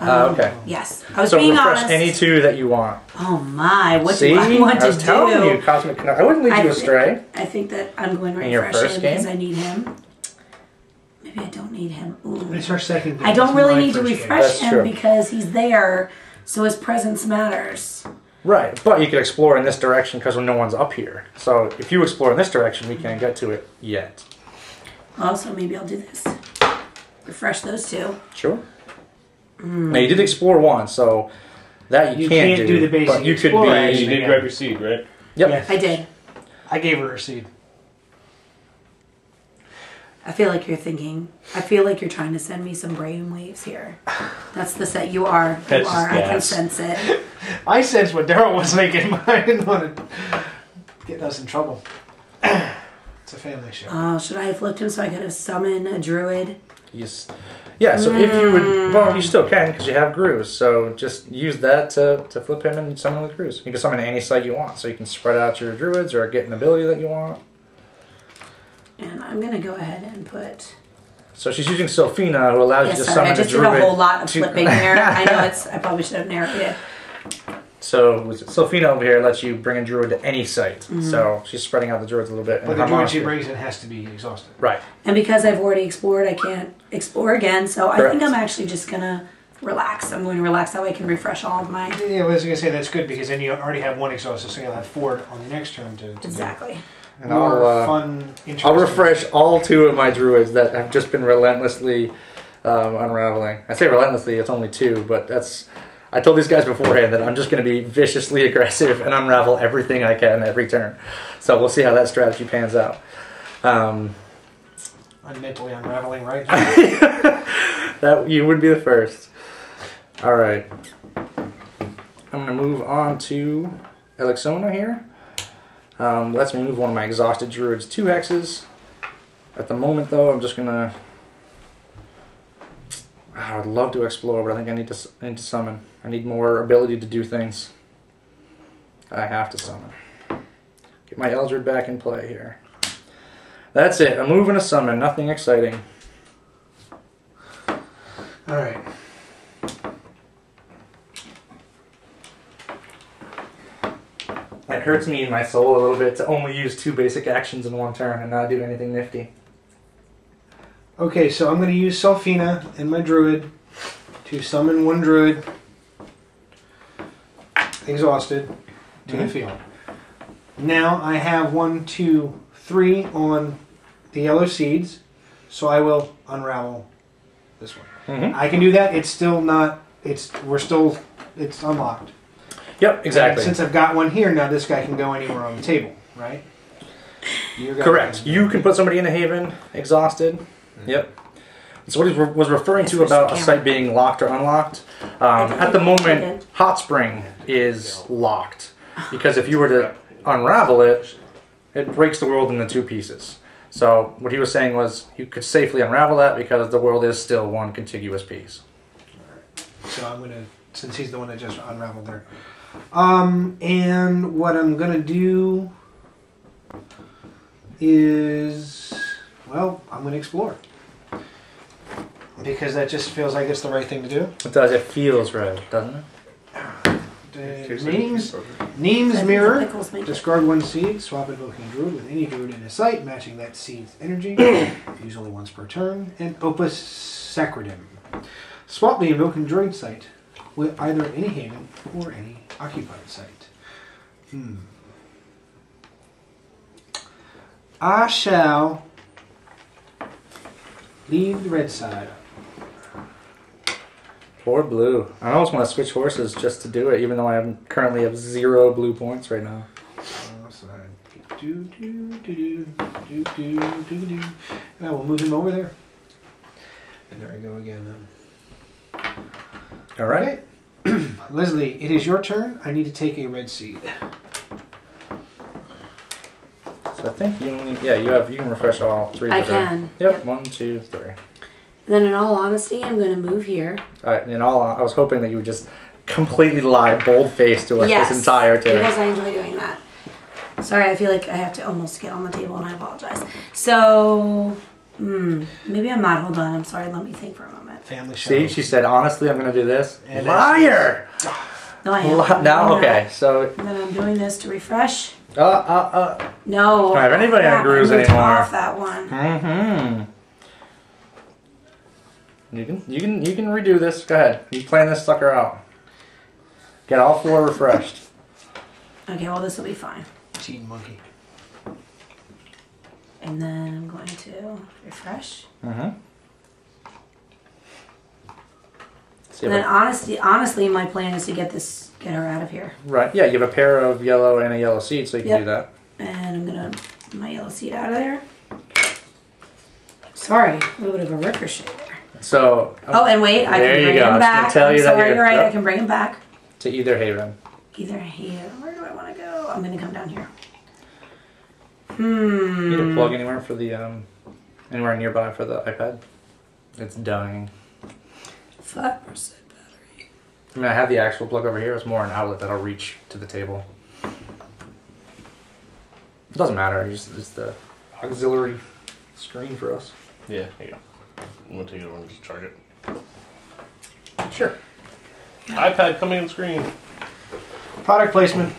Okay. Yes, I was so being refresh honest. any 2 that you want. Oh my! What See? do I want to I was telling do? you, Cosmic Connect. I wouldn't lead you astray. I think that I'm going to In your refresh first him game? because I need him. Maybe I don't need him. Ooh. It's our second game. I don't It's really my need to first game. refresh That's him true. because he's there, so his presence matters. Right, but you could explore in this direction because no one's up here. So if you explore in this direction, we can't get to it yet. Also, maybe I'll do this. Refresh those 2. Sure. Now you did explore 1, so that you can't do the basic but you could explore be. action. You did Yeah. grab your seed, right? Yep. Yes. I did. I gave her a seed. I feel like you're thinking. I feel like you're trying to send me some brainwaves here. That's the set you are. You That's are. just I can gas. sense it. I sensed what Daryl was thinking, but I didn't want to get us in trouble. It's a family show. Oh, should I have flipped him so I could have summoned a druid? Yes. Yeah, so if you would, well, you still can because you have Grooves. So just use that to flip him and summon with Grooves. You can summon any site you want, so you can spread out your Druids or get an ability that you want. And I'm gonna go ahead and put. So she's using Sophina, who allows you to sorry, summon I just a did Druid. a whole lot of to- flipping here. I know it's. I probably should have narrowed it. So Sophina over here lets you bring a Druid to any site. Mm-hmm. So she's spreading out the Druids a little bit. But the druid she brings in has to be exhausted. Right. And because I've already explored, I can't explore again. So I Correct. think I'm actually just gonna relax. I'm going to relax. That way I can refresh all of my. Yeah, I was going to say that's good because then you already have 1 exhausted, so you'll have 4 on the next turn to Exactly. And more I'll, fun, interesting. I'll refresh all 2 of my Druids that have just been relentlessly unraveling. I say relentlessly, it's only 2, but that's... I told these guys beforehand that I'm just going to be viciously aggressive and unravel everything I can every turn. So we'll see how that strategy pans out. I'm mentally unraveling, right? That you would be the first. All right. I'm going to move on to Elixona here. Lets me move one of my exhausted Druids 2 hexes. At the moment, though, I'm just going to... I would love to explore, but I think I need to summon. I need more ability to do things. I have to summon. Get my Eldred back in play here. That's it. A move and a summon. Nothing exciting. Alright. It hurts me in my soul a little bit to only use 2 basic actions in 1 turn and not do anything nifty. Okay, so I'm going to use Sophina and my druid to summon 1 druid exhausted to the field. Now I have 1, 2, 3 on the yellow seeds, so I will unravel this one. I can do that. It's still not. It's unlocked. Yep, exactly. And since I've got 1 here, now this guy can go anywhere on the table, right? Correct. You can put somebody in a haven, exhausted. Yep. That's what he was referring to about a site being locked or unlocked. At the moment, Hot Spring is locked. Because if you were to unravel it, it breaks the world into 2 pieces. So what he was saying was you could safely unravel that because the world is still 1 contiguous piece. So I'm going to, since he's the one that just unraveled there. And what I'm going to do is, well, I'm going to explore. Because that just feels like it's the right thing to do. It does. It feels right, doesn't it? Name's Mirror. Pickles make it. Discard 1 seed. Swap invoking druid with any druid in a site, matching that seed's energy. Use only once per turn. And Opus Sacredum. Swap the invoking druid site with either any haven or any occupied site. I shall leave the red side. Or blue. I almost want to switch horses just to do it, even though I currently have 0 blue points right now. And I will move him over there. And there I go again. All right. Okay. Lesley, it is your turn. I need to take a red seed. So I think you only, you can refresh all 3. I can. Yep. 1, 2, 3. Then, in all honesty, I'm going to move here. All right. I was hoping that you would just completely lie, bold-faced to us this entire turn. Because I enjoy doing that. Sorry, I feel like I have to almost get on the table, and I apologize. So, maybe I'm not. Hold on. I'm sorry. Let me think for a moment. Family show. See, she said, honestly, I'm going to do this. And liar! No, I haven't. Now, okay, so... And then I'm doing this to refresh. No. No. Don't have anybody on grooves I moved anymore. off that one. Mm-hmm. You can redo this. Go ahead. You plan this sucker out. Get all 4 refreshed. Okay, well, this will be fine. Cheating monkey. And then I'm going to refresh. Mm-hmm. And then honestly, my plan is to get her out of here. Right. Yeah, you have a pair of yellow and a yellow seed, so you can do that. And I'm gonna get my yellow seed out of there. Sorry, a little bit of a ricochet there. So. Oh, and wait, I can bring him back. I'm sorry, you're right. I can bring him back to either haven. Either haven. Where do I want to go? I'm gonna come down here. You need a plug anywhere for the anywhere nearby for the iPad. It's dying. 5% battery. I mean, I have the actual plug over here. It's more an outlet that'll reach to the table. It doesn't matter. It's the auxiliary screen for us. Yeah, here you go. I'm going to take it over and just charge it. Sure. iPad coming on screen. Product placement.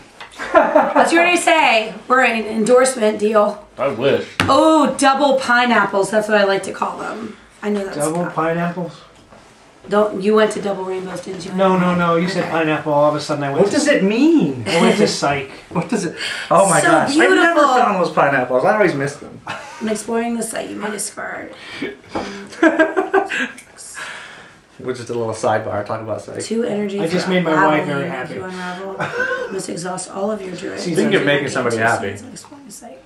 What's your name say? We're an endorsement deal. I wish. Oh, double pineapples. That's what I like to call them. I know that's double pineapples. You went to double rainbows, didn't you? No. You said pineapple. All of a sudden, I went. What does it mean? I went to psych. What does it? Oh my gosh! Beautiful. I never found those pineapples. I always miss them. I'm exploring the site. You may discard. Which is a little sidebar. Talk about psych. 2 energy. I just made my wife very happy. You unravel. You must exhaust all of your druids. Speaking of making somebody happy. Exploring the site.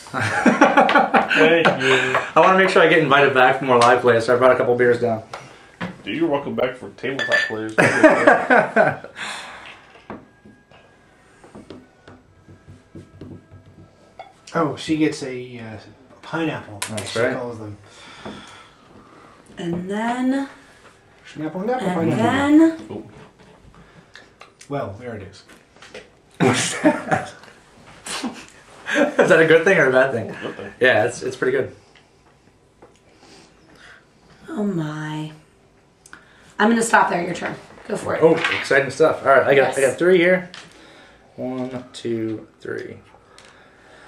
Thank you. I want to make sure I get invited back for more live plays, so I brought a couple beers down. Dude, you're welcome back for tabletop players. Oh, she gets a pineapple. That's she right. calls them. And then. Pineapple. Well, there it is. What's that? Is that a good thing or a bad thing? Good thing. Yeah, it's pretty good. Oh my. I'm going to stop there. Your turn. Go for it. Oh, exciting stuff. All right, I got 3 here. 1, 2, 3.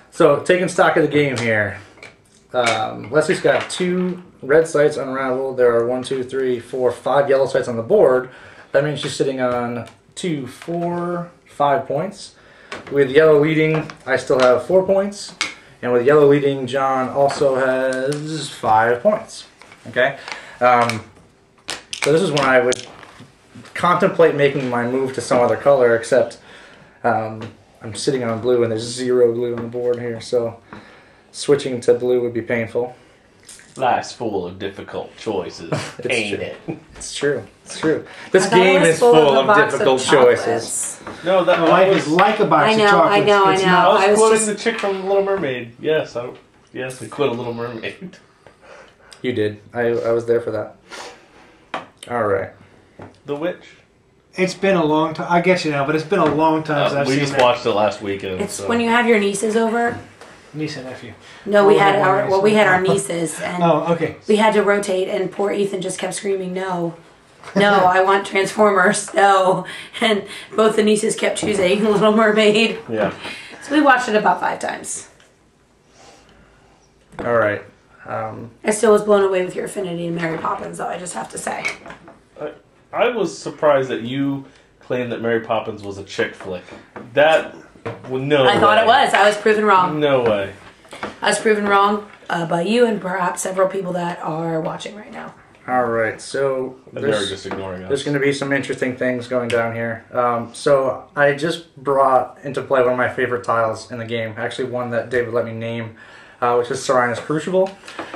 So, taking stock of the game here. Lesley's got 2 red sites unraveled. There are 1, 2, 3, 4, 5 yellow sites on the board. That means she's sitting on 2, 4, 5 points. With yellow leading, I still have 4 points. And with yellow leading, John also has 5 points. Okay? So this is when I would contemplate making my move to some other color, except I'm sitting on blue and there's 0 blue on the board here, so switching to blue would be painful. Life's full of difficult choices, ain't it? It's true. It's true. This game is full of difficult choices. No, that life is like a box of chocolates. I know. I was quoting the chick from Little Mermaid. Yes, I quoted Little Mermaid. You did. I was there for that. All right. The Witch. It's been a long time. I get you now, but it's been a long time since I've we seen just that. watched it last weekend. It's when you have your nieces over. Niece and nephew. No, we had our nieces, and okay. We had to rotate, and poor Ethan just kept screaming, "No, no, I want Transformers, no!" And both the nieces kept choosing Little Mermaid. Yeah. So we watched it about 5 times. All right. I still was blown away with your affinity in Mary Poppins, though. I just have to say. I was surprised that you claimed that Mary Poppins was a chick flick. That. Well, no I thought it was. I was proven wrong. No way. I was proven wrong by you and perhaps several people that are watching right now. All right. So they're just ignoring us. There's going to be some interesting things going down here. So I just brought into play one of my favorite tiles in the game. Actually, one that David let me name, which is Serana's Crucible.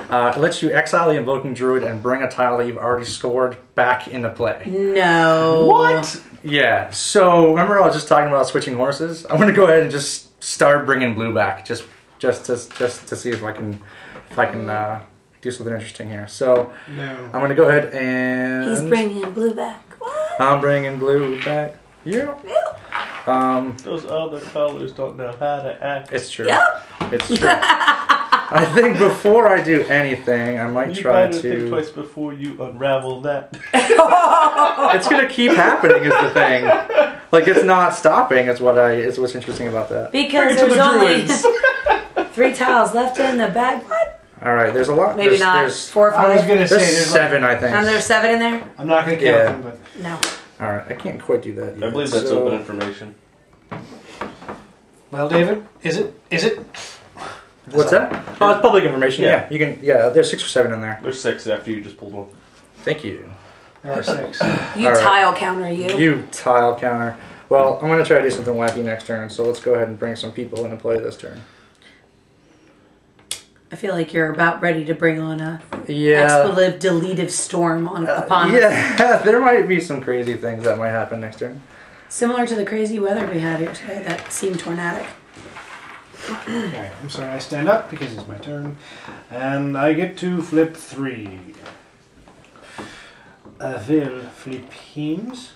It lets you exile the Invoking Druid and bring a tile that you've already scored back into play. No. What? Yeah. So remember I was just talking about switching horses? I'm going to go ahead and just start bringing blue back, just to see if I can do something interesting here. So No. I'm going to go ahead and... He's bringing blue back. What? I'm bringing blue back. Yeah. Those other colors don't know how to act. It's true. Yep. It's true. I think before I do anything, I might try to... think twice before you unravel that. It's going to keep happening is the thing. Like, it's not stopping is what's interesting about that. Because Bring it to there's the only 3 tiles left in the bag. What? All right, there's a lot. Maybe not. There's 4 or 5. I was going to say there's 7, I think. And there's 7 in there? I'm not going to count them, but... No. All right, I can't quite do that yet. I believe that's open information. Well, David, is it? What's that? Oh, it's public information. Yeah. Yeah, you can. Yeah, there's 6 or 7 in there. There's 6 after you just pulled one. Thank you. There are 6. You All right. tile counter, you. You tile counter. Well, I'm going to try to do something wacky next turn, so let's go ahead and bring some people into play this turn. I feel like you're about ready to bring on a Yeah. expletive deletive storm upon us. Yeah, there might be some crazy things that might happen next turn. Similar to the crazy weather we had here today that seemed tornadic. Okay, I'm sorry, I stand up because it's my turn. And I get to flip 3. I will flip hymns.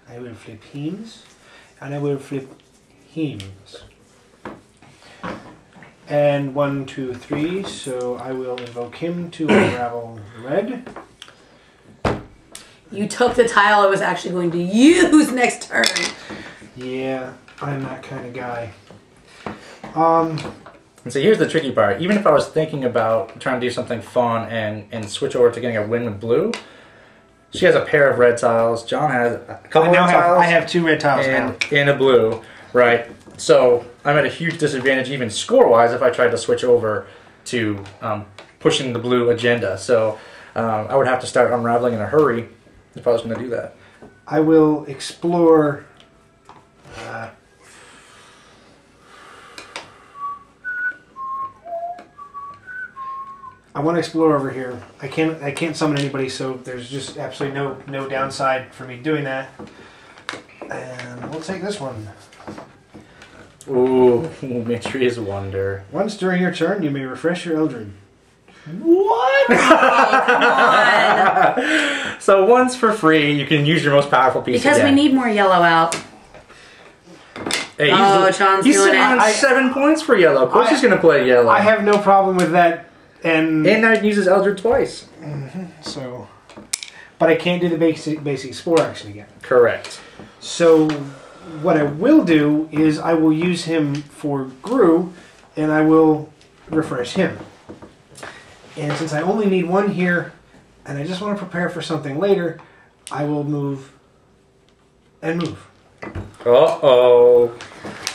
I will flip hymns. And I will flip hymns. And 1, 2, 3, so I will invoke him to unravel red. You took the tile I was actually going to use next turn. Yeah, I'm that kind of guy. And so here's the tricky part. Even if I was thinking about trying to do something fun and switch over to getting a win with blue, she has a pair of red tiles. John has a couple red tiles. I have 2 red tiles now. And a blue, right? So I'm at a huge disadvantage even score-wise if I tried to switch over to pushing the blue agenda. So I would have to start unraveling in a hurry if I was going to do that. I will explore. I want to explore over here. I can't summon anybody, so there's just absolutely no downside for me doing that. And we'll take this one. Ooh, Mitry's Wonder. Once during your turn, you may refresh your Eldred. What? Come on. So once for free, you can use your most powerful piece Because again. we need more yellow out. Hey, John's he's doing sitting it. on 7 points for yellow. Of course he's going to play yellow. I have no problem with that, and now he uses Eldred twice. so, but I can't do the basic explore action again. Correct. So what I will do is I will use him for Gru, and I will refresh him. And since I only need 1 here, and I just want to prepare for something later, I will move and move. Uh-oh.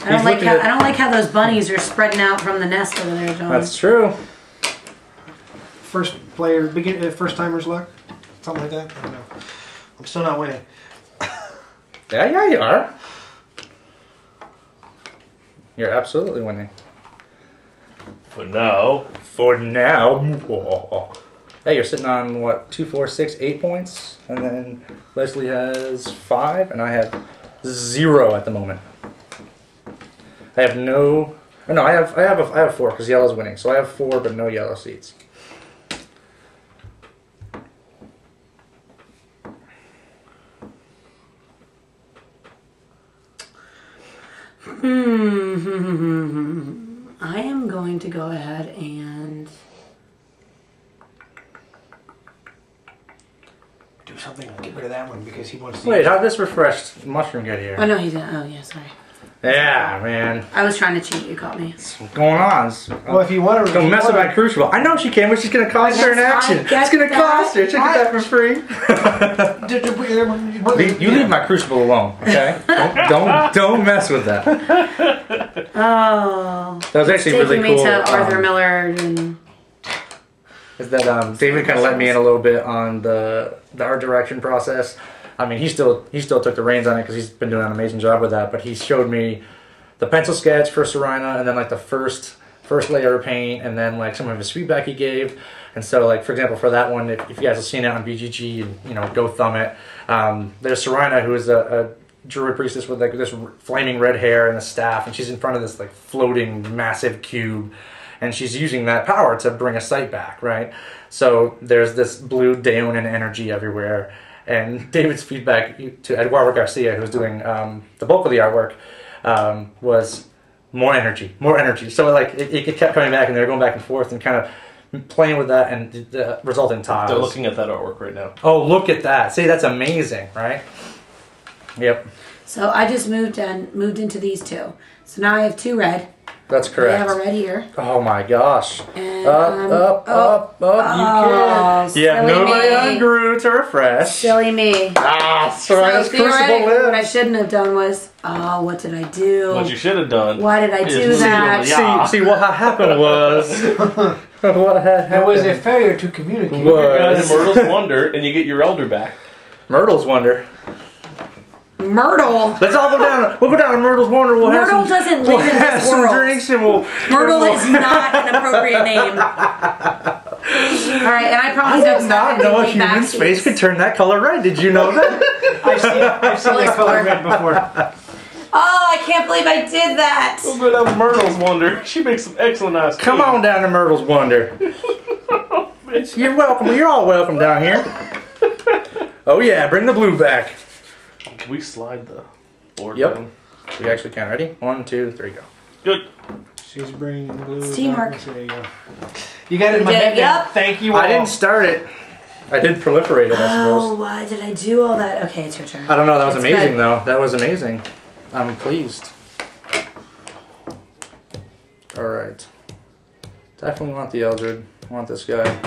I don't like how those bunnies are spreading out from the nest over there, John. That's true. First first timer's luck, something like that. I don't know. I'm still not winning. Yeah, you are. You're absolutely winning. For now. For now. Hey, you're sitting on, what, 2, 4, 6, 8 points? And then Lesley has 5, and I have 0 at the moment. I have no... Oh, no, I have 4, because yellow's winning. So I have 4, but no yellow seats. I am going to go ahead and Do something. Get rid of that one because he wants to. Wait, how'd this refreshed mushroom get here? oh no, he's gonna. Oh yeah, sorry. Yeah, man. I was trying to cheat. You caught me. What's going on? Well, if you want to, Don't mess with my crucible. I know she can, but she's going to cost her an Yes, I action. get It's going to cost her. She can get that for free. You leave my crucible alone, okay? Don't mess with that. Oh. That was actually Taking really me cool. to Arthur Miller and. Is that David kind of let me in a little bit on the art direction process. I mean, he still took the reins on it because he's been doing an amazing job with that. But he showed me the pencil sketch for Serena, and then like the first layer of paint, and then like some of his feedback he gave. And so, like for example, for that one, if you guys have seen it on BGG, and go thumb it. There's Serena, who is a druid priestess with like this flaming red hair and a staff, and she's in front of this like floating massive cube. and she's using that power to bring a sight back, right? So there's this blue Daonin energy everywhere. And David's feedback to Eduardo Garcia, who's doing the bulk of the artwork, was more energy. So like it kept coming back, and they were going back and forth and kind of playing with that and the resulting tiles. They're looking at that artwork right now. Oh, look at that! See, that's amazing, right? Yep. So I just moved into these two. So now I have 2 red. That's correct. I have a red here. Oh my gosh. And, up. You can't. Yeah, nobody on Gru to refresh. Silly me. So theoretically, what I shouldn't have done was, what did I do? What you should have done. Why did I do that? See, what had happened was... what had happened? There was a failure to communicate. And Myrtle's Wonder, and you get your Elder back. Myrtle's Wonder. Myrtle. Let's all go down. We'll go down to Myrtle's Wonder. Myrtle doesn't live in this some world. Drinks and Myrtle is not an appropriate name. Alright, and I probably did not know a human face could turn that color red. Did you know that? I've seen that color red before. Oh, I can't believe I did that. We'll go down to Myrtle's Wonder. She makes some excellent ice cream. Come on down to Myrtle's Wonder. You're welcome. You're all welcome down here. Oh yeah, bring the blue back. Can we slide the board Yep. down? We actually can. Ready? 1, 2, 3, go. Good. She's bringing blue. Teamwork. There you go. You got it in my head. Yep. Thank you all. I didn't start it. I did proliferate it, I suppose. Oh, why did I do all that? Okay, it's your turn. I don't know. That was amazing, good. though. That was amazing. I'm pleased. All right. Definitely want the Eldred. I want this guy.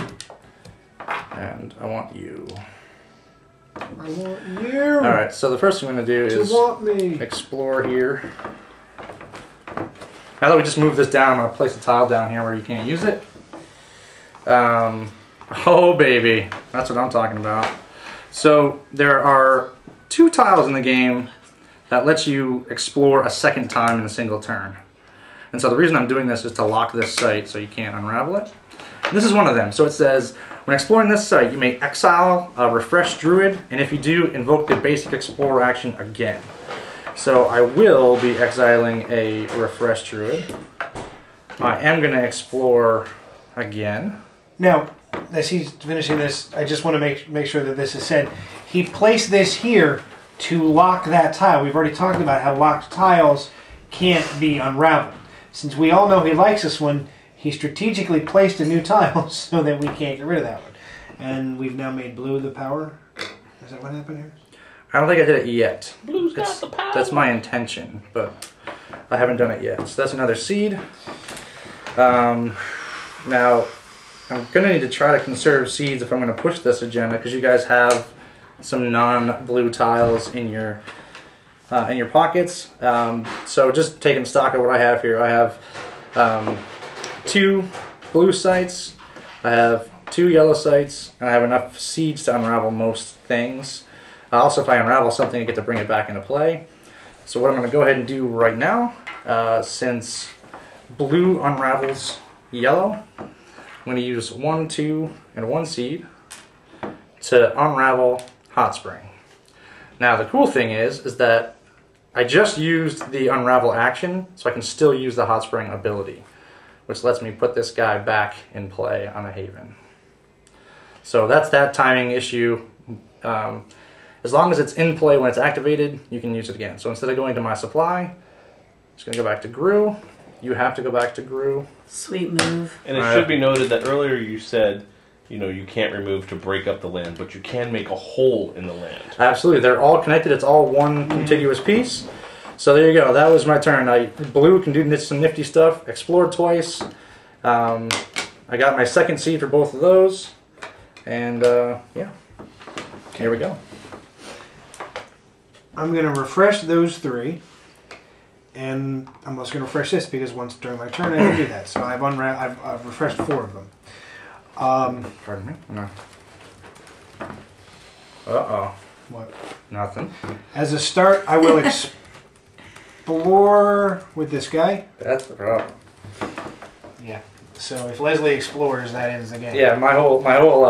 And I want you. I want you. All right. So the first thing I'm going to do is want me. explore here. Now that we just moved this down, I'm going to place a tile down here where you can't use it. Oh, baby. That's what I'm talking about. So there are 2 tiles in the game that lets you explore a second time in a single turn. And so the reason I'm doing this is to lock this site so you can't unravel it. And this is one of them. So it says, when exploring this site, you may exile a refreshed Druid, and if you do, invoke the basic Explorer action again. So I will be exiling a refreshed Druid. I am going to explore again. Now, as he's finishing this, I just want to make sure that this is said. He placed this here to lock that tile. We've already talked about how locked tiles can't be unraveled. Since we all know he likes this one, he strategically placed a new tile so that we can't get rid of that one. And we've now made blue the power. Is that what happened here? I don't think I did it yet. Blue's got the power. That's my intention, but I haven't done it yet. So that's another seed. Now, I'm going to need to try to conserve seeds if I'm going to push this agenda, because you guys have some non-blue tiles in your pockets. So just taking stock of what I have here, I have 2 blue sites, I have 2 yellow sites, and I have enough seeds to unravel most things. Also, if I unravel something, I get to bring it back into play. So what I'm going to go ahead and do right now, since blue unravels yellow, I'm going to use 1, 2, and 1 seed to unravel Hot Spring. Now the cool thing is that I just used the unravel action, so I can still use the Hot Spring ability, which lets me put this guy back in play on a Haven. So that's that timing issue. As long as it's in play when it's activated, you can use it again. So instead of going to my supply, I'm just going to go back to Gru. You have to go back to Gru. Sweet move. And it should be noted that earlier you said, you know, you can't remove to break up the land, but you can make a hole in the land. Absolutely. They're all connected. It's all one contiguous piece. So there you go. That was my turn. Blue can do some nifty stuff. Explored twice. I got my second seed for both of those. And, yeah. Here we go. I'm going to refresh those 3. And I'm also going to refresh this because once during my turn I can do that. So I've refreshed 4 of them. Pardon me? No. Uh-oh. What? Nothing. As a start, I will explore with this guy. That's the problem. Yeah. So if Lesley explores, that ends the game. Yeah, my whole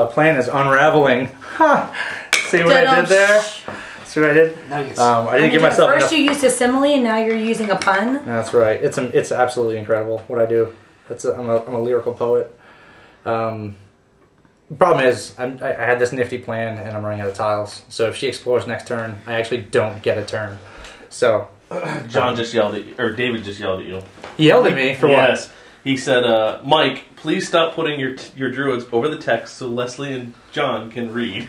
plan is unraveling. Ha! See what I did there? See what I did? Nuggets. I didn't give myself First enough. you used a simile, and now you're using a pun. That's right. It's absolutely incredible what I do. I'm a lyrical poet. Problem is, I had this nifty plan, and I'm running out of tiles. So if she explores next turn, I actually don't get a turn. So John just yelled at you, or David just yelled at you. He yelled at me for yes. What? He said, Mike, please stop putting your druids over the text so Lesley and John can read.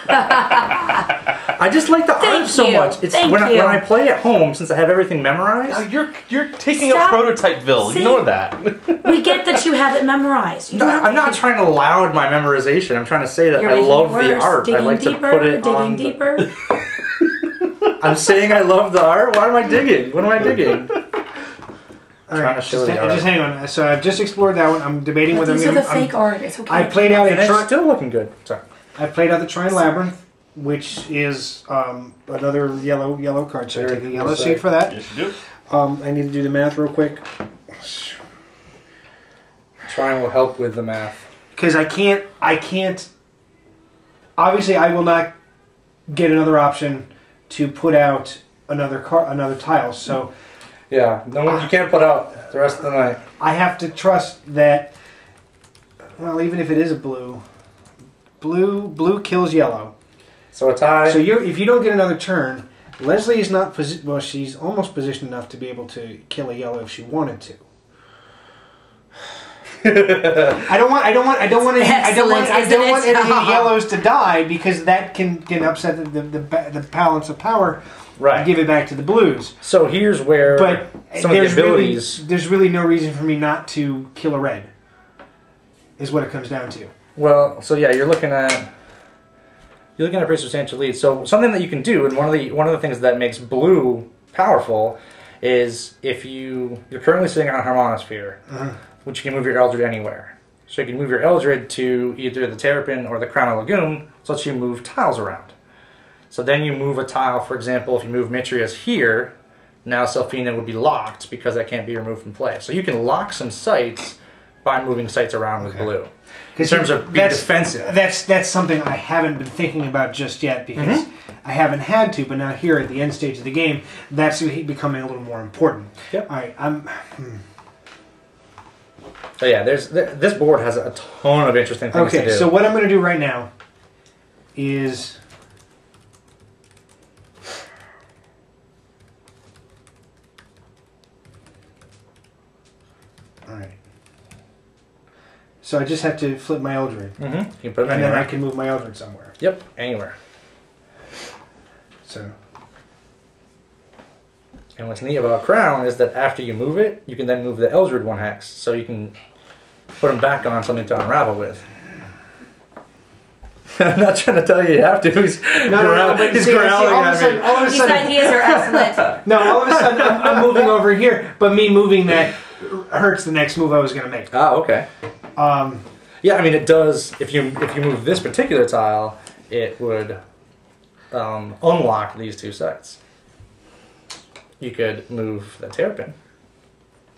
I just like the art so much. It's when I play at home, since I have everything memorized. You're taking up Prototypeville. Ignore that. We get that you have it memorized. I'm not trying to loud my memorization. I'm trying to say that I love the art. I like to put it on. Digging deeper. I'm saying I love the art. Why am I digging? What am I digging? Alright, just hang on. So I've just explored that one. I'm debating whether these are the fake art. It's okay. I played out it's still looking good. Sorry. I played out the Trine Labyrinth, which is another yellow card. So I take a yellow seed for that. Yes, you do. I need to do the math real quick. Trine will help with the math. Because I can't. Obviously, I will not get another option to put out another tile. So. Yeah, no, you can't put out the rest of the night. I have to trust that. Well, even if it is a blue kills yellow. So a tie. So if you don't get another turn, Lesley is not well. She's almost positioned enough to be able to kill a yellow if she wanted to. I don't want any yellows to die because that can upset the balance of power. Right. Give it back to the blues. So here's where some of the abilities. There's really no reason for me not to kill a red. Is what it comes down to. Well, so yeah, you're looking at a pretty substantial lead. So something that you can do, and one of the things that makes blue powerful, is if you're currently sitting on a Harmonosphere, which you can move your Eldred anywhere. So you can move your Eldred to either the Terrapin or the Crown of Lagoon, so that you move tiles around. So then you move a tile, for example, if you move Mitrius here, now Selfina would be locked because that can't be removed from play. So you can lock some sites by moving sites around with blue. In terms of being defensive. That's something I haven't been thinking about just yet because I haven't had to, but now here at the end stage of the game, that's becoming a little more important. Yep. All right, So yeah, this board has a ton of interesting things to do. Okay, so what I'm going to do right now is... Alright. So I just have to flip my Eldred. You can put it anywhere. And then I can move my Eldred somewhere. Yep, anywhere. So... And what's neat about Crown is that after you move it, you can then move the Eldred 1 hex, so you can put them back on something to unravel with. I'm not trying to tell you you have to. He's growling at me. These ideas are excellent. No, all of a sudden I'm moving over here, but me moving that hurts the next move I was going to make. Oh, okay. Yeah, I mean it does. If you move this particular tile, it would unlock these 2 sites. You could move the Terrapin,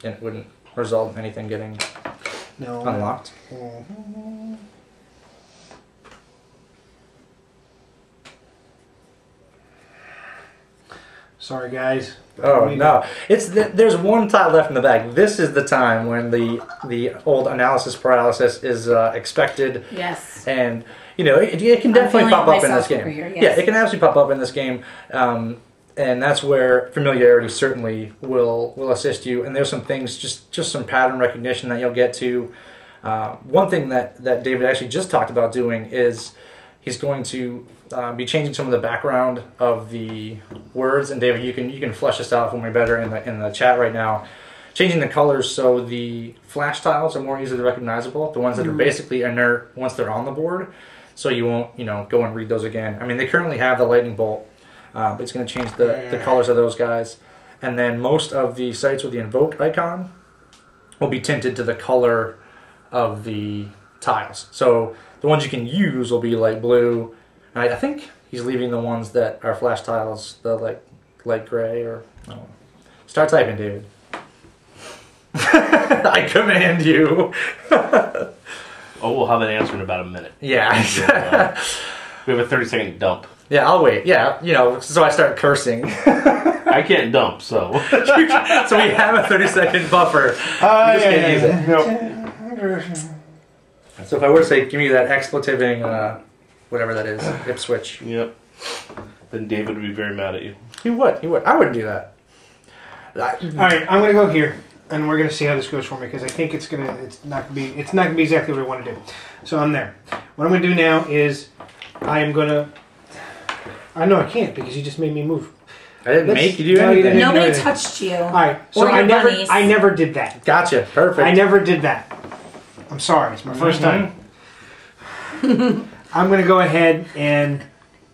and it wouldn't result in anything getting unlocked. Sorry, guys. Oh no! There's 1 tile left in the bag. This is the time when the old analysis paralysis is expected. Yes. And it can definitely pop up in this game. Here, yes. Yeah, it can absolutely pop up in this game. And that's where familiarity certainly will assist you. And there's some things, just some pattern recognition that you'll get to. One thing that David actually just talked about doing is he's going to be changing some of the background of the words. And David, you can flesh this out for me better in the chat right now. Changing the colors so the flash tiles are more easily recognizable. The ones that are basically inert once they're on the board, so you won't go and read those again. I mean, they currently have the lightning bolt. But it's going to change the colors of those guys. And then most of the sites with the invoke icon will be tinted to the color of the tiles. So the ones you can use will be light blue. And I think he's leaving the ones that are flash tiles, the light gray or... I don't know. Start typing, David. I command you. We'll have an answer in about a minute. Yeah. We have a 30-second dump. Yeah, I'll wait. Yeah, you know, so I start cursing. I can't dump, so. So we have a 30-second buffer. You just can't use it. Nope. So if I were to say, give me that expletiving, whatever that is, Ipswich. Yep. Then David would be very mad at you. He would. I wouldn't do that. Alright, I'm gonna go here, and we're gonna see how this goes for me, because I think it's not gonna be exactly what I want to do. So I'm there. What I'm gonna do now is I know I can't, because you just made me move. I didn't make you do anything. Nobody touched you. Alright, so Or I your never did that. Gotcha. Perfect. I never did that. I'm sorry, it's my first time. I'm going to go ahead and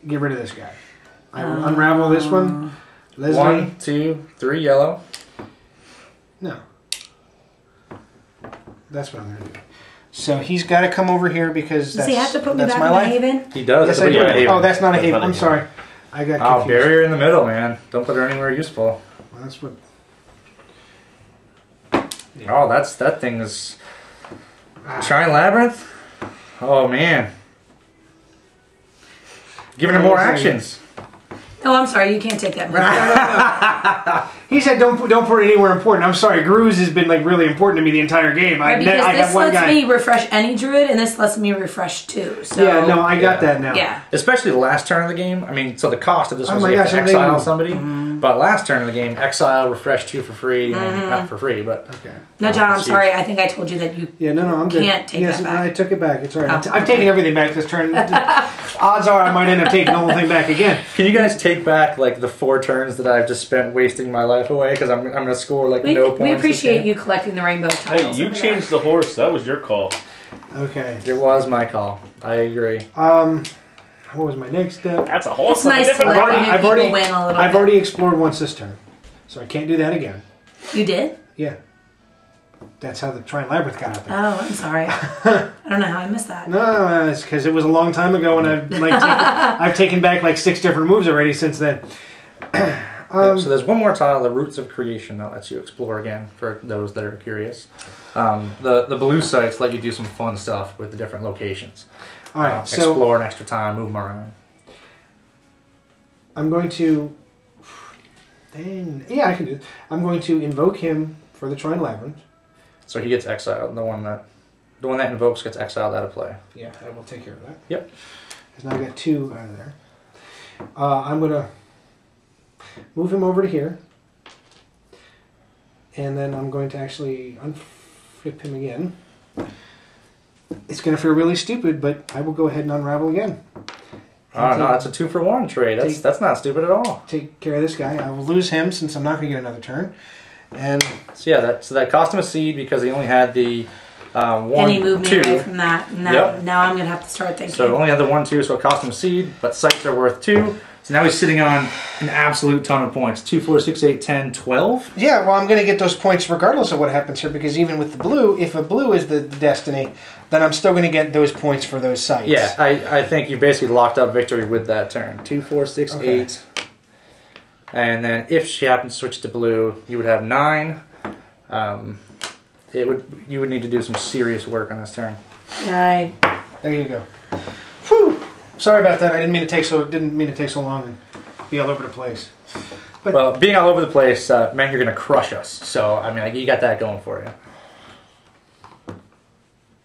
get rid of this guy. I will unravel this one. Lesley. 1, 2, 3 yellow. No. That's what I'm going to do. So he's got to come over here because Does he have to put me back in my the life. haven? He does. Yes, I do. Oh, that's not a haven. I'm sorry. I got confused. Oh, barrier in the middle, man. Don't put her anywhere useful. Well, that's what... Oh, that thing is... Shrine Labyrinth? Oh, man. Giving her more actions. Oh, I'm sorry. You can't take that much. He said don't put it anywhere important. I'm sorry. Grooze has been like really important to me the entire game. Right, because this lets me refresh any druid, and this lets me refresh too. So yeah, no, I got that now. Yeah. Especially the last turn of the game. I mean, so the cost of this was to exile somebody. But last turn of the game, exile, refresh 2 for free. Not for free, but... Okay. No, John, I'm sorry. I think I told you that you I'm good. Can't take that back. I took it back. It's all right. I've taken everything back this turn. Odds are I might end up taking the whole thing back again. Can you guys take back like the 4 turns that I've just spent wasting my life away? Because I'm going to score like no points. We appreciate you collecting the rainbow tiles. Hey, you changed the horse. That was your call. Okay. It was my call. I agree. What was my next step? That's a horse. It's nice to let people win a little I've bit. already explored once this turn, so I can't do that again. You did? Yeah. That's how the Shrine Labyrinth got out there. Oh, I'm sorry. I don't know how I missed that. No, it's because it was a long time ago, and I've taken back like 6 different moves already since then. So there's one more tile, the Roots of Creation, that lets you explore again for those that are curious. The blue sites let you do some fun stuff with the different locations. All right, so explore an extra time, move them around. I'm going to. Yeah, I can do it. I'm going to invoke him for the Shrine Labyrinth. So he gets exiled. The one that invokes gets exiled out of play. Yeah, I will take care of that. Yep. Because now I got 2 out of there. I'm going to move him over to here. And then I'm going to actually unflip him again. It's going to feel really stupid, but I will go ahead and unravel again. Oh, no, that's a 2-for-1 trade. That's not stupid at all. Take care of this guy. I will lose him since I'm not going to get another turn. And so yeah, that cost him a seed because he only had the 1, and he moved 2. me away from that. Now I'm going to have to start thinking. So only had the 1, 2, so it cost him a seed, but sites are worth 2. So now he's sitting on an absolute ton of points. 2, 4, 6, 8, 10, 12. Yeah, well, I'm going to get those points regardless of what happens here, because even with the blue, if a blue is the destiny, then I'm still going to get those points for those sites. Yeah, I think you basically locked up victory with that turn. 2, 4, 6, 8. And then if she happens to switch to blue, you would have 9. You would need to do some serious work on this turn. Right. There you go. Whew. Sorry about that. I didn't mean to take so long and be all over the place. But well, being all over the place meant you're going to crush us. So I mean, you got that going for you.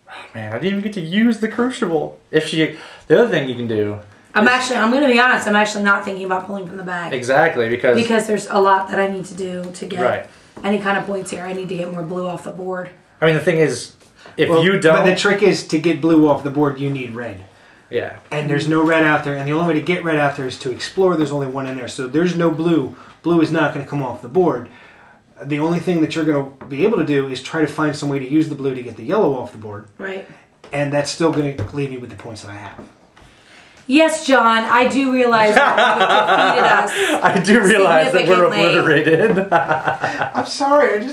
Oh, man, I didn't even get to use the Crucible. The other thing you can do. I'm going to be honest, I'm actually not thinking about pulling from the bag. Exactly, because there's a lot that I need to do to get any kind of points here. I need to get more blue off the board. I mean, the thing is, if you don't... But the trick is to get blue off the board, you need red. Yeah. And there's no red out there, and the only way to get red out there is to explore. There's only 1 in there, so there's no blue. Blue is not going to come off the board. The only thing that you're going to be able to do is try to find some way to use the blue to get the yellow off the board. Right. And that's still going to leave me with the points that I have. Yes, John, I do realize that you defeated us. I do realize that we're obliterated. I'm sorry,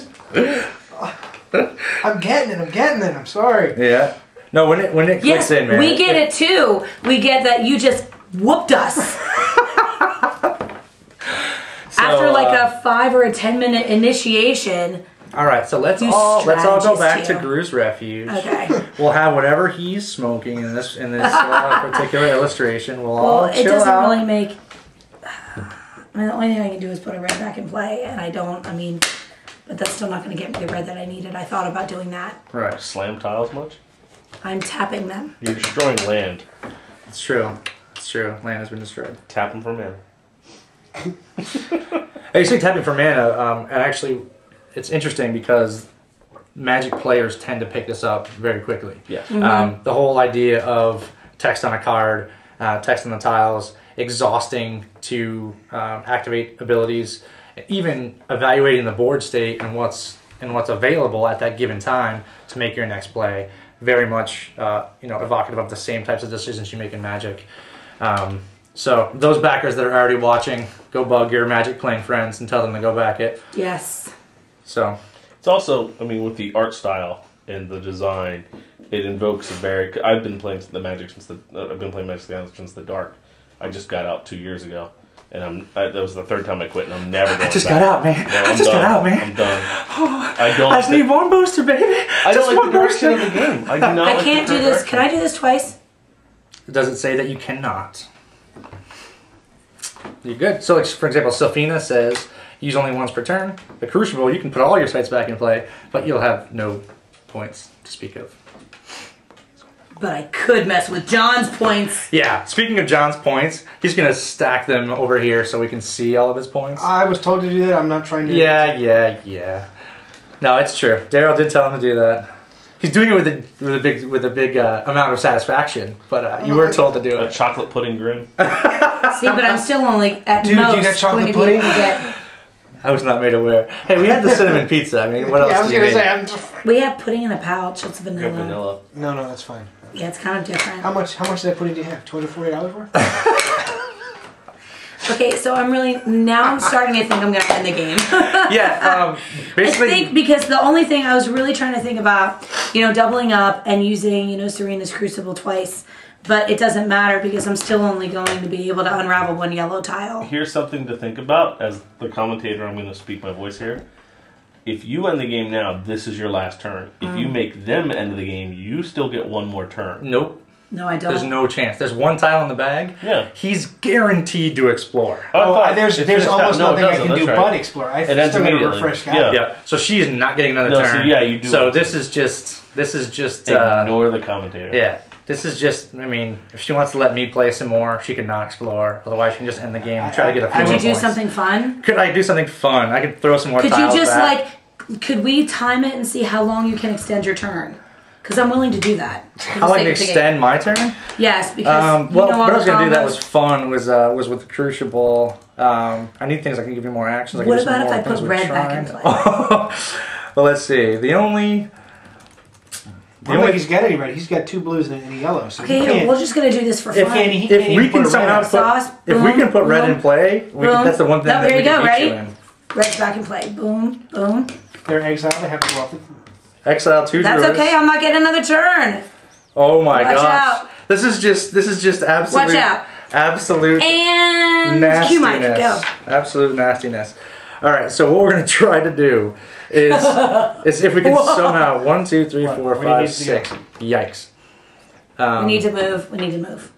I'm getting it, I'm sorry. Yeah. No, when it clicks in, man. We get it too. We get that you just whooped us. After like a 5 or a 10 minute initiation, All right, so let's all go back to Gru's refuge. Okay. We'll have whatever he's smoking in this particular illustration. We'll all it chill doesn't out. really make. I mean, the only thing I can do is put a red back in play, and I don't. I mean, but that's still not going to get me the red that I needed. I thought about doing that. Right. Slam tiles much? I'm tapping them. You're destroying land. It's true. It's true. Land has been destroyed. Tap them for mana. You say tapping for mana, and actually, it's interesting because Magic players tend to pick this up very quickly. Yes. The whole idea of text on a card, text on the tiles, exhausting to activate abilities, even evaluating the board state and what's available at that given time to make your next play. Very much, evocative of the same types of decisions you make in Magic. So those backers that are already watching, go bug your Magic playing friends and tell them to go back it. Yes. So it's also, I mean, with the art style and the design, it invokes a very. I've been playing Magic since the Dark. I just got out 2 years ago, and that was the third time I quit, and I'm never going back. got out, man. No, I just got out, man. I'm done. I just need one booster, baby. I Just don't like one the direction booster. of the game. I do not. I like can't the do this. direction. Can I do this twice? Does it say that you cannot? You're good. So, like, for example, Sylphina says use only once per turn. The Crucible, you can put all your sites back in play, but you'll have no points to speak of. But I could mess with John's points. Yeah, speaking of John's points, he's going to stack them over here so we can see all of his points. I was told to do that. I'm not trying to. Yeah. No, it's true. Daryl did tell him to do that. He's doing it with a big amount of satisfaction, but you were told to do A it. chocolate pudding grin. See, but I'm still only at Dude, most you got chocolate going to be able to pudding? get. I was not made aware. Hey, we had the cinnamon pizza. I mean, what else Yeah, I was do you gonna need? say. We have pudding in a pouch. It's Good vanilla. vanilla. No, that's fine. Yeah, it's kind of different. How much of that pudding do you have? $240 worth? Okay, so I'm starting to think I'm going to end the game. Yeah, basically. I think because the only thing I was really trying to think about, doubling up and using, Serena's Crucible twice. But it doesn't matter because I'm still only going to be able to unravel one yellow tile. Here's something to think about. As the commentator, I'm going to speak my voice here. If you end the game now, this is your last turn. If you make them end the game, you still get one more turn. Nope. No, I don't. There's no chance. There's one tile in the bag. Yeah. He's guaranteed to explore. There's almost nothing I can do but explore. I It ends still got to immediately. refresh guy. Yeah. Yeah. So she's not getting another No, turn. so yeah, you do So it. this is just. Ignore the commentator. Yeah. This is just. I mean, if she wants to let me play some more, she can not explore. Otherwise, she can just end the game and try to get a few Could more you do points. something fun? Could I do something fun? I could throw some more Could you tiles just back. could we time it and see how long you can extend your turn? Because I'm willing to do that. How I can extend my turn? Yes, because what I was going to do that was fun was with the Crucible. I need things that can give you more actions. I can What do some about if more I things put with red back in Shrine. play? Well, let's see. The only I don't think he's got any red. He's got 2 blues and a yellow. So he Okay, can't. we're just gonna do this for If fun. he if can't we even can put a somehow red put sauce, if we can put red boom, in play, boom. that's the one thing that There we you go, can beat you ready? in. Red's back in play. Boom, boom. They're exiled. They have to go off. Exile 2 That's Druids. okay. I'm not getting another turn. Oh my Watch gosh. out. This is just absolute Watch out. absolute And nastiness. Q might go. Absolute nastiness. All right, so what we're going to try to do is if we can somehow 1, 2, 3, 4, What do you 5, need to 6. Yikes. We need to move. We need to move.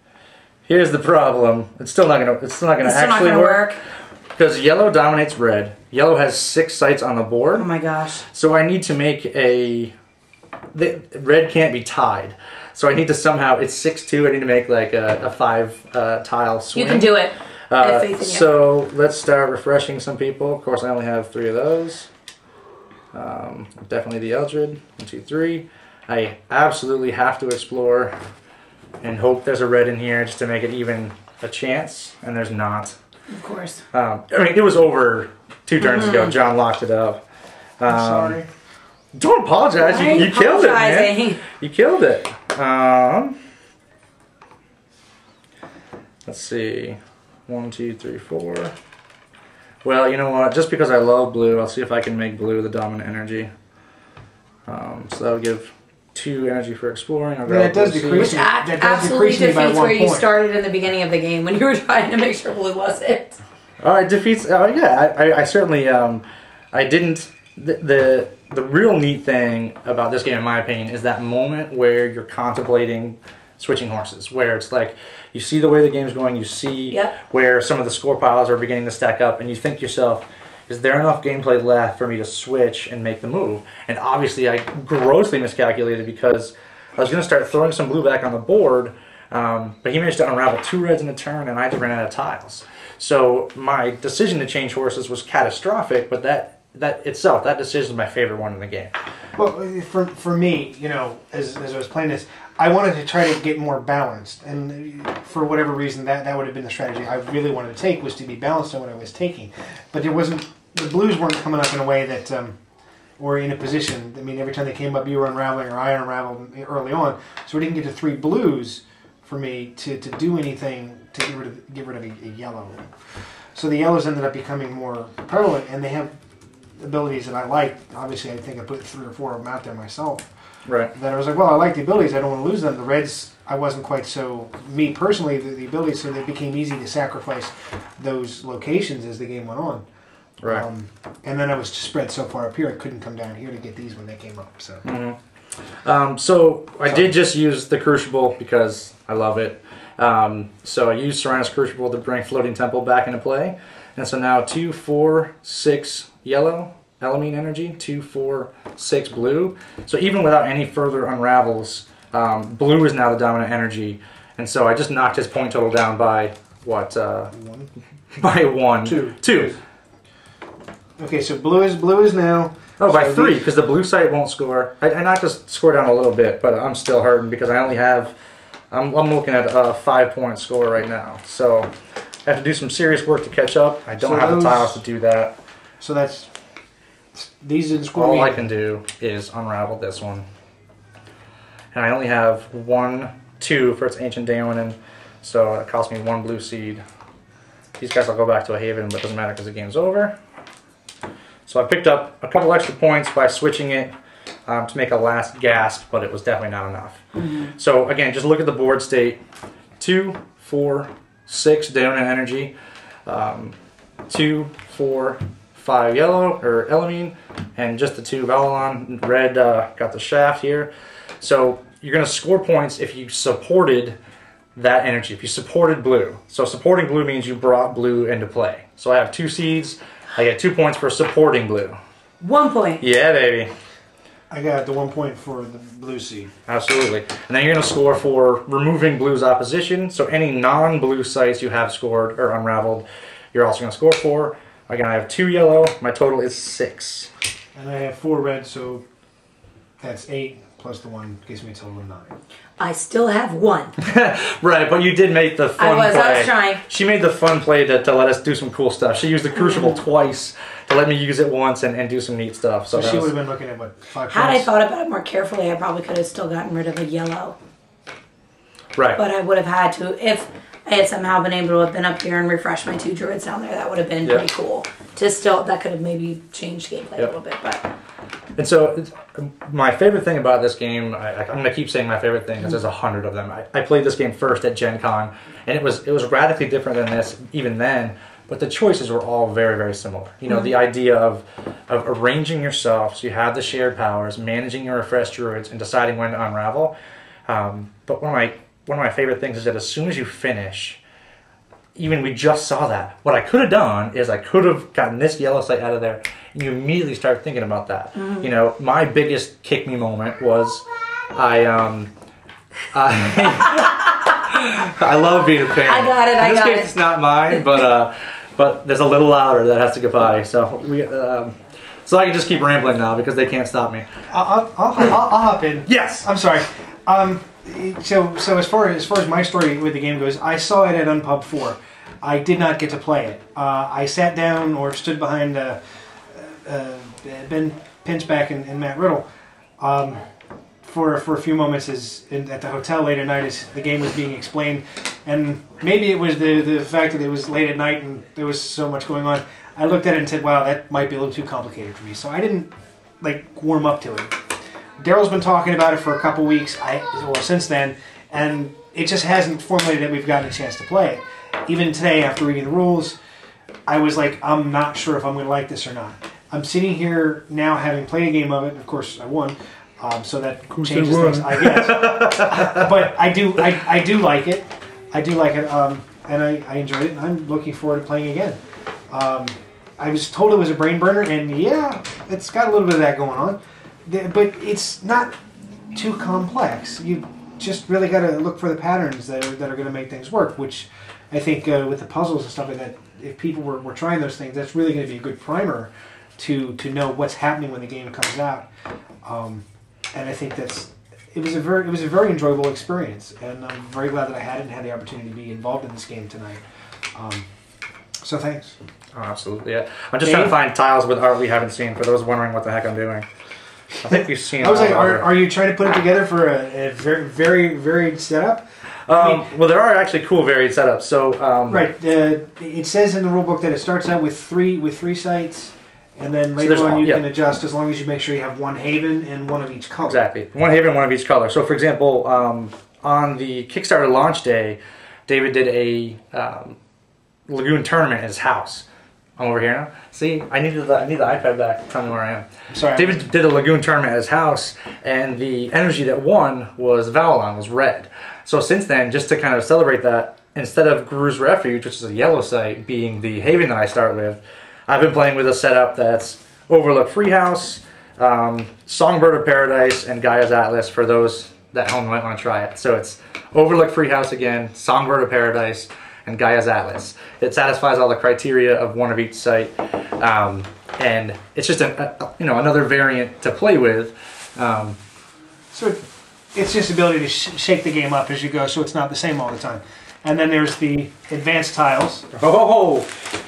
Here's the problem. It's still not going to It's still not actually gonna work. because yellow dominates red. Yellow has 6 sites on the board. Oh my gosh. So I need to make red can't be tied. So I need to somehow, it's 6-2, I need to make like a 5 tile swing. You can do it. I have faith in you. So let's start refreshing some people. Of course, I only have 3 of those. Definitely the Eldred. 1, 2, 3. I absolutely have to explore and hope there's a red in here just to make it even a chance, and there's not. Of course. I mean, it was over 2 turns ago. John locked it up. Sorry. Don't apologize. You killed it, man. You killed it. Let's see. 1, 2, 3, 4. Well, you know what? Just because I love blue, I'll see if I can make blue the dominant energy. So that'll give 2 energy for exploring. I'll That does blue decrease seed. it. That That does absolutely decrease me by defeats 1 where you point. started in the beginning of the game when you were trying to make sure blue was it. All right, defeats. Yeah, I certainly. I didn't. The the real neat thing about this game, in my opinion, is that moment where you're contemplating switching horses, where it's like you see the way the game's going, you see where some of the score piles are beginning to stack up, and you think to yourself, is there enough gameplay left for me to switch and make the move? And obviously I grossly miscalculated because I was going to start throwing some blue back on the board, but he managed to unravel 2 reds in a turn, and I just ran out of tiles. So my decision to change horses was catastrophic, but that decision is my favorite one in the game. Well, for me, you know, as I was playing this, I wanted to try to get more balanced, and for whatever reason, that would have been the strategy I really wanted to take, was to be balanced on what I was taking. But the blues weren't coming up in a way that, or in a position. I mean, every time they came up, you were unraveling, or I unraveled early on, so we didn't get to 3 blues for me to do anything to get rid of a yellow. So the yellows ended up becoming more prevalent, and they have abilities that I like. Obviously, I think I put 3 or 4 of them out there myself. Right. That I was like, well, I like the abilities. I don't want to lose them. The reds, I wasn't quite so. Me personally, the abilities, so it became easy to sacrifice those locations as the game went on. Right. And then I was spread so far up here, I couldn't come down here to get these when they came up. So. So I did just use the Crucible because I love it. So I used Serenus Crucible to bring Floating Temple back into play. And so now 2, 4, 6 yellow, Elamine energy, 2, 4, 6 blue. So even without any further unravels, blue is now the dominant energy. And so I just knocked his point total down by, what? 1? By 1. 2. Okay, so blue is now... Oh, by 3, because the blue site won't score. I knocked his score down a little bit, but I'm still hurting because I only have... I'm looking at a 5-point score right now. So I have to do some serious work to catch up. I don't have the tiles to do that. So that's... These didn't score. All I can do is unravel this one. And I only have 1, 2 for its Ancient Daemonin, so it cost me 1 blue seed. These guys will go back to a Haven, but it doesn't matter because the game's over. So I picked up a couple extra points by switching it to make a last gasp, but it was definitely not enough. So again, just look at the board state. 2, 4, 6 Daemonin energy. 2, 4, 5 yellow, or Elamine, and just the 2 Valalon. Red got the shaft here. So you're going to score points if you supported that energy, if you supported blue. So supporting blue means you brought blue into play. So I have 2 seeds. I get 2 points for supporting blue. 1 point. Yeah, baby. I got the 1 point for the blue seed. Absolutely. And then you're going to score for removing blue's opposition. So any non-blue sites you have scored or unraveled, you're also going to score for. Again, I have 2 yellow. My total is 6. And I have 4 red, so that's 8 plus the 1 gives me a total of 9. I still have 1. Right, but you did make the fun play. I was trying. She made the fun play to let us do some cool stuff. She used the Crucible twice to let me use it once and do some neat stuff. So she would have been looking at, what, 5 Had points? I thought about it more carefully, I probably could have still gotten rid of a yellow. Right. But I would have had to, if I had somehow been able to have been up here and refreshed my 2 druids down there, that would have been pretty cool. That could have maybe changed gameplay a little bit, but... And so, my favorite thing about this game, I'm going to keep saying my favorite thing because there's 100 of them. I played this game first at Gen Con, and it was radically different than this even then, but the choices were all very, very similar. You know, the idea of arranging yourself so you have the shared powers, managing your refreshed druids, and deciding when to unravel. But one of my favorite things is that as soon as you finish, even we just saw that. What I could have done is I could have gotten this yellow site out of there, and you immediately start thinking about that. You know, my biggest kick me moment was I love being a parent. I got it. In this case, it's not mine, but there's a little louder that has to go by. So so I can just keep rambling now because they can't stop me. I'll hop in. Yes. I'm sorry. So as far as my story with the game goes, I saw it at Unpub 4. I did not get to play it. I sat down or stood behind Ben Pinchback and Matt Riddle for a few moments at the hotel late at night as the game was being explained. And maybe it was the fact that it was late at night and there was so much going on. I looked at it and said, wow, that might be a little too complicated for me. So I didn't warm up to it. Daryl's been talking about it for a couple weeks since then, and it just hasn't formulated that we've gotten a chance to play it. Even today, after reading the rules, I was like, I'm not sure if I'm going to like this or not. I'm sitting here now having played a game of it. Of course, I won, so that changes things, I guess. But I do like it. I do like it, and I enjoyed it, and I'm looking forward to playing again. I was told it was a brain burner, and yeah, it's got a little bit of that going on, but it's not too complex. You just really got to look for the patterns that are going to make things work, which I think with the puzzles and stuff like that, if people were trying those things, that's really going to be a good primer to know what's happening when the game comes out. And I think it was a very enjoyable experience, and I'm very glad that I had it and had the opportunity to be involved in this game tonight. So thanks. Oh, absolutely, yeah. I'm just trying to find tiles with art we haven't seen, for those wondering what the heck I'm doing. I think we've seen. I was like, are you trying to put it together for a very, very varied setup? Well, there are actually cool varied setups. So right, it says in the rulebook that it starts out with three sites, and then later on you can adjust as long as you make sure you have one haven and one of each color. Exactly, one haven, one of each color. So, for example, on the Kickstarter launch day, David did a Lagoon tournament at his house. I'm over here now. See, I need the iPad back. Tell me where I am. Sorry. David did a Lagoon tournament at his house, and the energy that won was Valon, was red. So since then, just to kind of celebrate that, instead of Guru's Refuge, which is a yellow site, being the haven that I start with, I've been playing with a setup that's Overlook Freehouse, Songbird of Paradise, and Gaia's Atlas for those that home might want to try it. So it's Overlook Freehouse again, Songbird of Paradise, and Gaia's Atlas. It satisfies all the criteria of one of each site, and it's just another variant to play with. So it's just the ability to shake the game up as you go, so it's not the same all the time. And then there's the advanced tiles. Oh,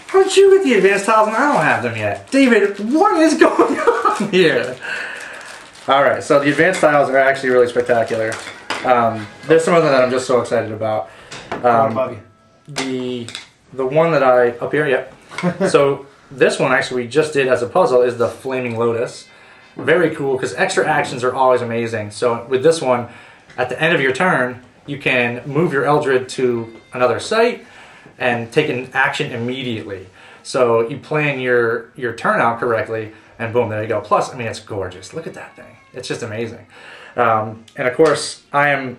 how did you get the advanced tiles and I don't have them yet? David, what is going on here? Alright, so the advanced tiles are actually really spectacular. There's some other that I'm just so excited about. The one that up here, yep. So this one actually we just did as a puzzle is the Flaming Lotus. Very cool, because extra actions are always amazing. So with this one, at the end of your turn, you can move your Eldred to another site and take an action immediately. So you plan your turn out correctly, and boom, there you go. Plus, I mean, it's gorgeous. Look at that thing. It's just amazing. And of course, I'm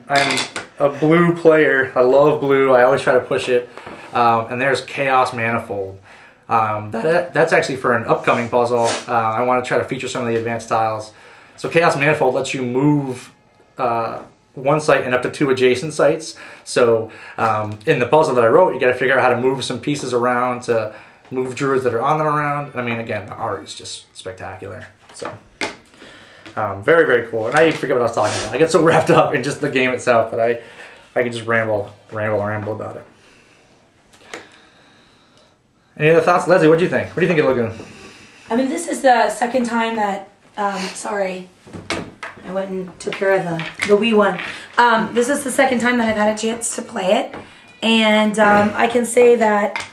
a blue player. I love blue. I always try to push it. And there's Chaos Manifold. That's actually for an upcoming puzzle. I want to try to feature some of the advanced tiles. So Chaos Manifold lets you move one site and up to 2 adjacent sites. So in the puzzle that I wrote, you got to figure out how to move some pieces around to move druids that are on them around. I mean, again, the art is just spectacular. So very, very cool. And I forget what I was talking about. I get so wrapped up in just the game itself that I can just ramble about it. Any other thoughts? Lesley, what do you think? What do you think of Lagoon? I mean, this is the second time that, sorry, I went and took care of the wee one. This is the second time that I've had a chance to play it. And I can say that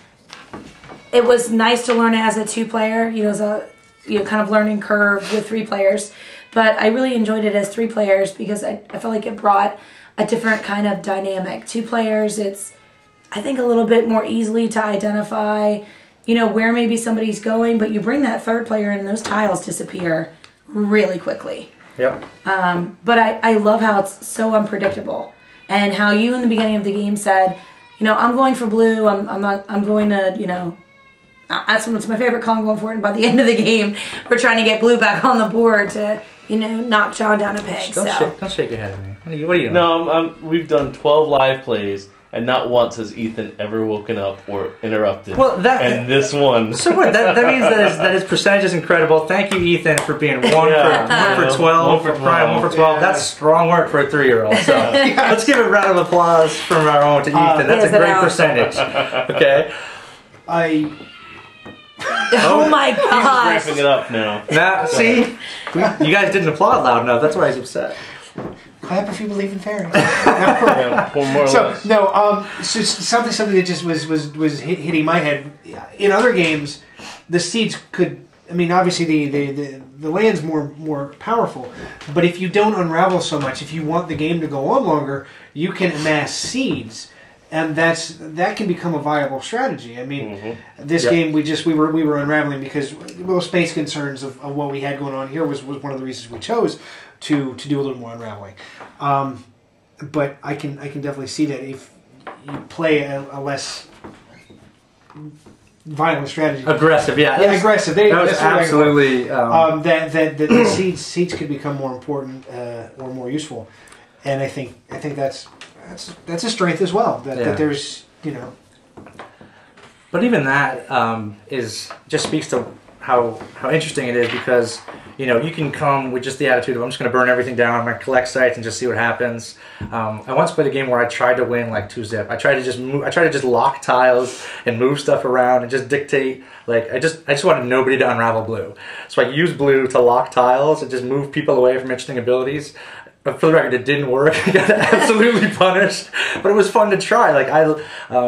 it was nice to learn it as a 2-player, as a kind of learning curve with 3 players. But I really enjoyed it as 3 players because I felt like it brought a different kind of dynamic. 2 players, it's, I think, a little bit more easily to identify, where maybe somebody's going, but you bring that 3rd player in and those tiles disappear really quickly. Yep. But I love how it's so unpredictable, and how you in the beginning of the game said, I'm going for blue. I'm going to, that's my favorite call. I'm going for it. And by the end of the game, we're trying to get blue back on the board to, knock John down a peg. Don't shake your head at me. What are you doing? No, we've done 12 live plays, and not once has Ethan ever woken up or interrupted. Well, this one. So what? That means that his percentage is incredible. Thank you, Ethan, for being 1 for 12, for Prime, 1 for 12. That's strong work for a 3-year-old. So let's give a round of applause from our own to Ethan. That's a great percentage. Okay. Oh my gosh. He's wrapping it up now. Now, see? You guys didn't applaud loud enough. That's why he's upset. Clap if you believe in fairies. So something that just was hitting my head. In other games, the seeds could. I mean, obviously the land's more powerful, but if you don't unravel so much, if you want the game to go on longer, you can amass seeds, And that can become a viable strategy. I mean, this game we were unraveling because little space concerns of what we had going on here was one of the reasons we chose to do a little more unraveling. But I can definitely see that if you play a less violent strategy, aggressive, aggressive. That was absolutely that the seeds could become more important or more useful, and I think that's a strength as well. That there's But even that just speaks to how interesting it is, because you can come with just the attitude of I'm just going to burn everything down, I'm going to collect sites and just see what happens. I once played a game where I tried to win like 2-zip. I tried to just lock tiles and move stuff around and just dictate. Like I just wanted nobody to unravel blue, so I used blue to lock tiles and just move people away from interesting abilities. But for the record, it didn't work. I got absolutely punished. But it was fun to try. Like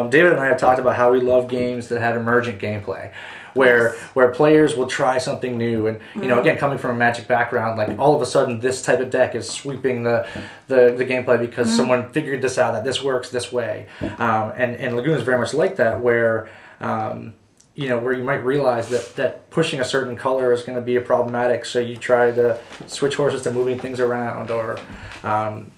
David and I have talked about how we love games that have emergent gameplay, where players will try something new. And again, coming from a Magic background, like all of a sudden this type of deck is sweeping the gameplay because someone figured this out, that this works this way. And Lagoon is very much like that, where where you might realize that pushing a certain color is going to be problematic, so you try to switch horses to moving things around, or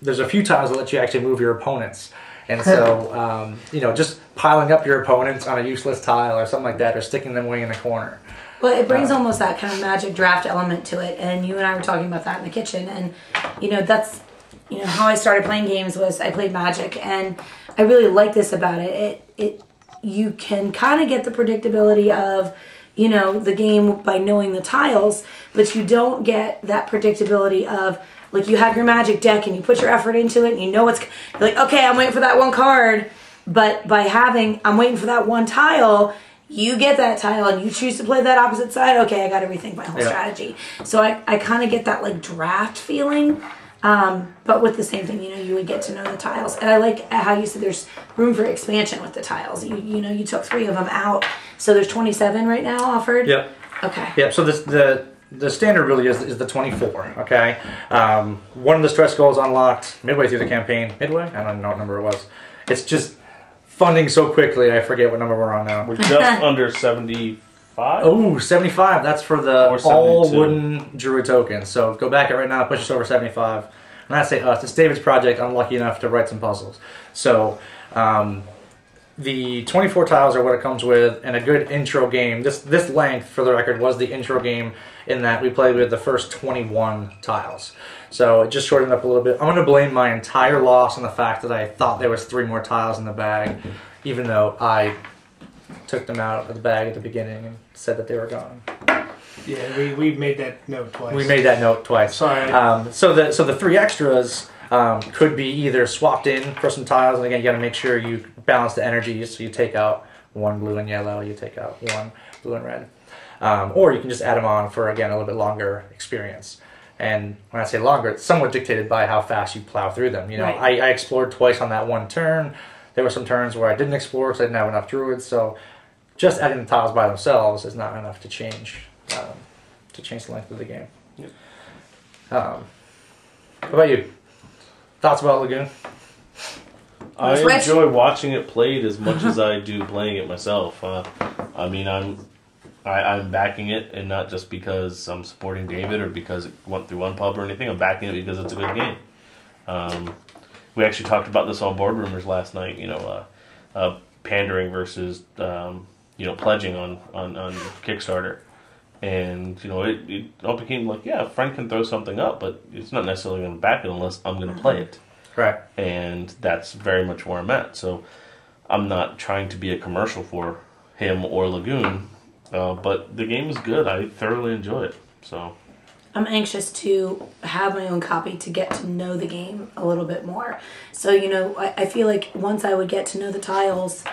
there's a few tiles that let you actually move your opponents. And so, just piling up your opponents on a useless tile or something like that, or sticking them way in the corner. Well, it brings almost that kind of Magic draft element to it, and you and I were talking about that in the kitchen, and that's how I started playing games was I played Magic, and I really like this about it. You can kind of get the predictability of, the game by knowing the tiles, but you don't get that predictability of, like, you have your Magic deck and you put your effort into it and you're like, okay, I'm waiting for that one card, but by I'm waiting for that one tile, you get that tile and you choose to play that opposite side, okay, I got to rethink my whole strategy. So I kind of get that, like, draft feeling. But with the same thing, you would get to know the tiles. And I like how you said there's room for expansion with the tiles. You took 3 of them out. So there's 27 right now offered? Yep. Okay. Yep, so the standard really is the 24, okay? One of the stretch goals unlocked midway through the campaign. Midway? I don't know what number it was. It's just funding so quickly, I forget what number we're on now. We're just under 75. Oh, 75. That's for the all-wooden Druid token. So go back it right now, push us over 75. And I say us. It's David's project. I'm lucky enough to write some puzzles. So the 24 tiles are what it comes with, and a good intro game. This length, for the record, was the intro game in that we played with the first 21 tiles. So it just shortened up a little bit. I'm going to blame my entire loss on the fact that I thought there was 3 more tiles in the bag, even though I took them out of the bag at the beginning and said that they were gone. Yeah, we made that note twice. We made that note twice. Sorry. So the 3 extras could be either swapped in for some tiles, and again, you got to make sure you balance the energies. So you take out 1 blue and yellow, you take out 1 blue and red, or you can just add them on for, again, a little bit longer experience. And when I say longer, it's somewhat dictated by how fast you plow through them. Right. I explored twice on that one turn. There were some turns where I didn't explore because I didn't have enough druids, so just adding the tiles by themselves is not enough to change the length of the game. Yep. What about you? Thoughts about Lagoon? I enjoy watching it played as much as I do playing it myself. I'm backing it, and not just because I'm supporting David or because it went through Unpub or anything. I'm backing it because it's a good game. We actually talked about this on Board Rumors last night. Pandering versus pledging on Kickstarter, and it all became like, yeah, a friend can throw something up, but it's not necessarily going to back it unless I'm going to play it. Right. And that's very much where I'm at. So I'm not trying to be a commercial for him or Lagoon, but the game is good. I thoroughly enjoy it. So I'm anxious to have my own copy to get to know the game a little bit more. So, I feel like once I would get to know the tiles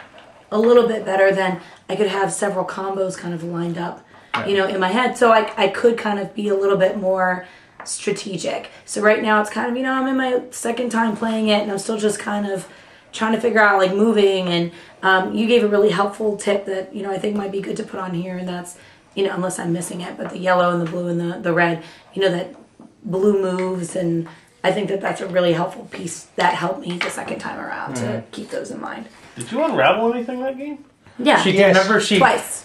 a little bit better, then I could have several combos kind of lined up, in my head. So I could kind of be a little bit more strategic. So right now it's kind of, I'm in my second time playing it, and I'm still just kind of trying to figure out, like, moving. And you gave a really helpful tip that, I think might be good to put on here, and that's, unless I'm missing it, but the yellow and the blue and the red, that blue moves, and I think that that's a really helpful piece that helped me the second time around to keep those in mind. Did you unravel anything that game? Yeah. She did. Remember, Twice.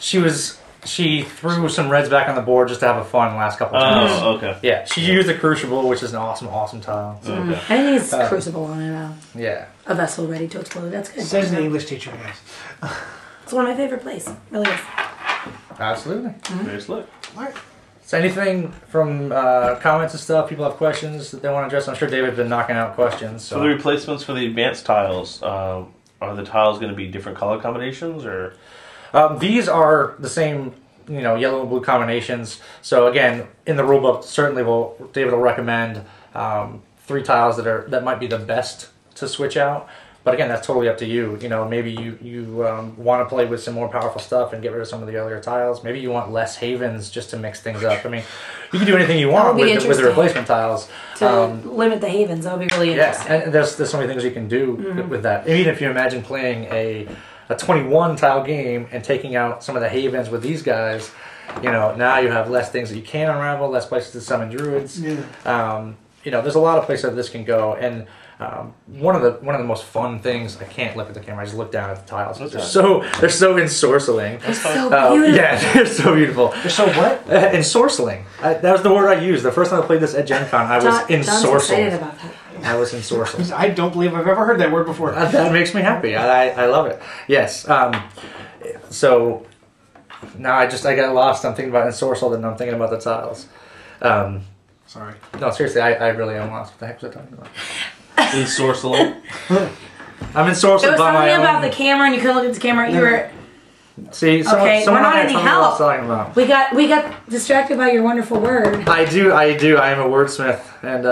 She threw some reds back on the board just to have a fun last couple of times. Oh, okay. Yeah, she used the Crucible, which is an awesome tile. So. Okay. I think it's Crucible on it. Yeah. A vessel ready to explode. That's good. Says the English teacher, guys. It's one of my favorite plays. Really is. Absolutely. Very slick. All right. So anything from comments and stuff, people have questions that they want to address? I'm sure David's been knocking out questions. So For the replacements for the advanced tiles, are the tiles going to be different color combinations, or? these are the same, yellow and blue combinations. So again, in the rulebook, certainly David will recommend 3 tiles that might be the best to switch out. But again, that's totally up to you. Maybe you want to play with some more powerful stuff and get rid of some of the earlier tiles. Maybe you want less havens just to mix things up. I mean, you can do anything you want with the replacement tiles. To limit the havens, that would be really interesting. Yeah, and there's so many things you can do with that. Even if you imagine playing a 21 tile game and taking out some of the havens with these guys, now you have less things that you can unravel, less places to summon druids. Yeah. There's a lot of places that this can go, and one of the most fun things, I can't look at the camera, I just look down at the tiles. They're so ensorceling. They're so beautiful. Yeah, they're so beautiful. They're so what? Ensorceling. That was the word I used. The first time I played this at Gen Con, I was ensorcelled. Excited about that. I was ensorcelled. I don't believe I've ever heard that word before. That makes me happy. I love it. Yes. So now I got lost. I'm thinking about ensorcelled and I'm thinking about the tiles. Sorry. No, seriously, I really am lost. What the heck was I talking about? Ensorceling. I'm ensorcelled It was by my something own... about the camera and you couldn't look at the camera. You were... See, Okay, we're not any help. About. We got distracted by your wonderful word. I do. I am a wordsmith, and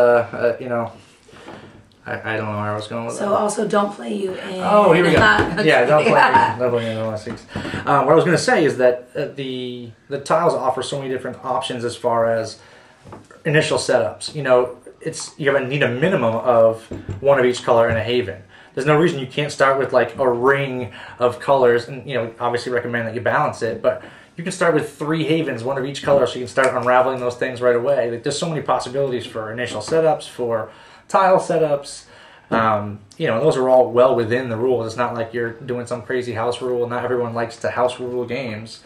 I don't know where I was going with that. So also don't play you in... Oh, here we go. Yeah, don't play Yeah. me. Don't play me in the last six. What I was going to say is that the tiles offer so many different options as far as initial setups. You need a minimum of one of each color in a haven. There's no reason you can't start with like a ring of colors, and obviously recommend that you balance it, but you can start with 3 havens, one of each color, so you can start unraveling those things right away. Like, there's so many possibilities for initial setups, for tile setups. Those are all well within the rules. It's not like you're doing some crazy house rule. Not everyone likes to house rule games.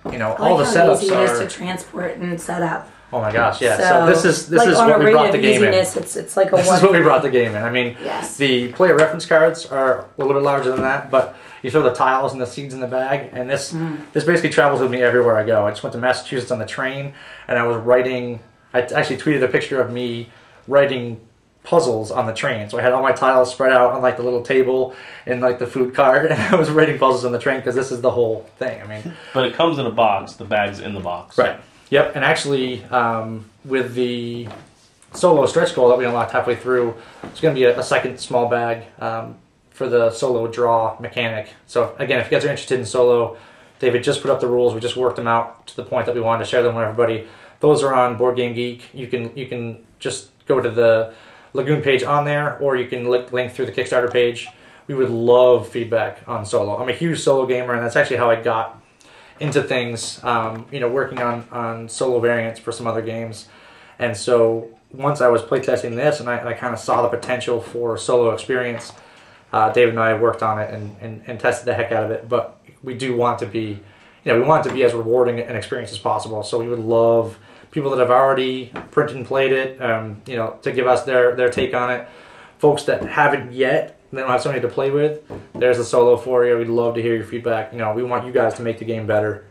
All the setups easy it is are... to transport and set up. Oh my gosh, yeah. So this is what we brought the game in. It's like a This is what we brought the game in. I mean, yes. The player reference cards are a little bit larger than that, but you throw the tiles and the seeds in the bag, and this basically travels with me everywhere I go. I just went to Massachusetts on the train, and I was writing... I actually tweeted a picture of me writing puzzles on the train. So I had all my tiles spread out on like the little table in like the food cart, and I was writing puzzles on the train because this is the whole thing. I mean... But it comes in a box. The bag's in the box. Right. Yep, and actually, with the solo stretch goal that we unlocked halfway through, it's going to be a second small bag for the solo draw mechanic. So again, if you guys are interested in solo, David just put up the rules. We just worked them out to the point that we wanted to share them with everybody. Those are on Board Game Geek. You can just go to the Lagoon page on there, or you can link through the Kickstarter page. We would love feedback on solo. I'm a huge solo gamer, and that's actually how I got into things, working on solo variants for some other games. And so once I was playtesting this and I kind of saw the potential for solo experience, David and I worked on it and tested the heck out of it. But we do want to be, we want it to be as rewarding an experience as possible. So we would love people that have already printed and played it, to give us their take on it. Folks that haven't yet, they don't have somebody to play with, there's a solo for you. We'd love to hear your feedback. We want you guys to make the game better.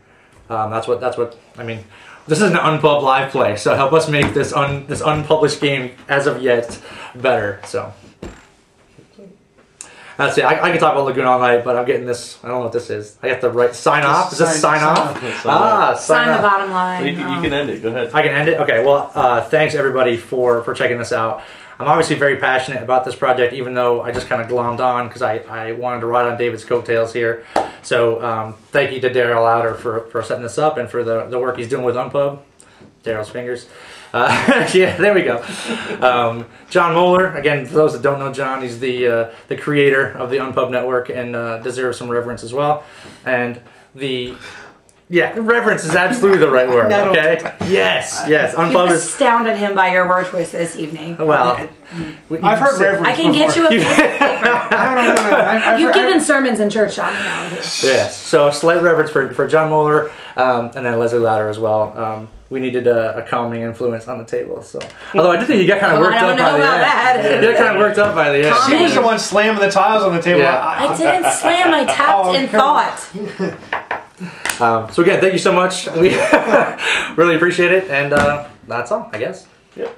That's what I mean. This is an Unpub live play, so help us make this unpublished game as of yet better. So that's it. I can talk about Lagoon all night, but I'm getting this. I don't know what this is. I have to sign off. Is this sign off? Sign the bottom line. You can end it. Go ahead. I can end it. Okay. Well, thanks everybody for checking this out. I'm obviously very passionate about this project, even though I just kind of glommed on because I wanted to ride on David's coattails here. So thank you to Daryl Louder for setting this up and for the work he's doing with Unpub. Daryl's fingers. Yeah, there we go. John Moller, again, for those that don't know John, he's the creator of the Unpub network and deserves some reverence as well. And the Yeah, reverence is absolutely the right word. Okay. Yes. Unpub You've is. astounded him by your word choice this evening. Well, I've heard reverence. I can get you a piece of paper. No. You've given sermons in church, Sean. Yes. So slight reverence for John Moller, and then Lesley Louder as well. We needed a calming influence on the table. So, although I did think you got kind of worked up by the end. You got kind of worked up by the end. She was the one slamming the tiles on the table. Yeah. I didn't slam. I tapped and thought. So again, thank you so much. We really appreciate it, and that's all, I guess. Yep.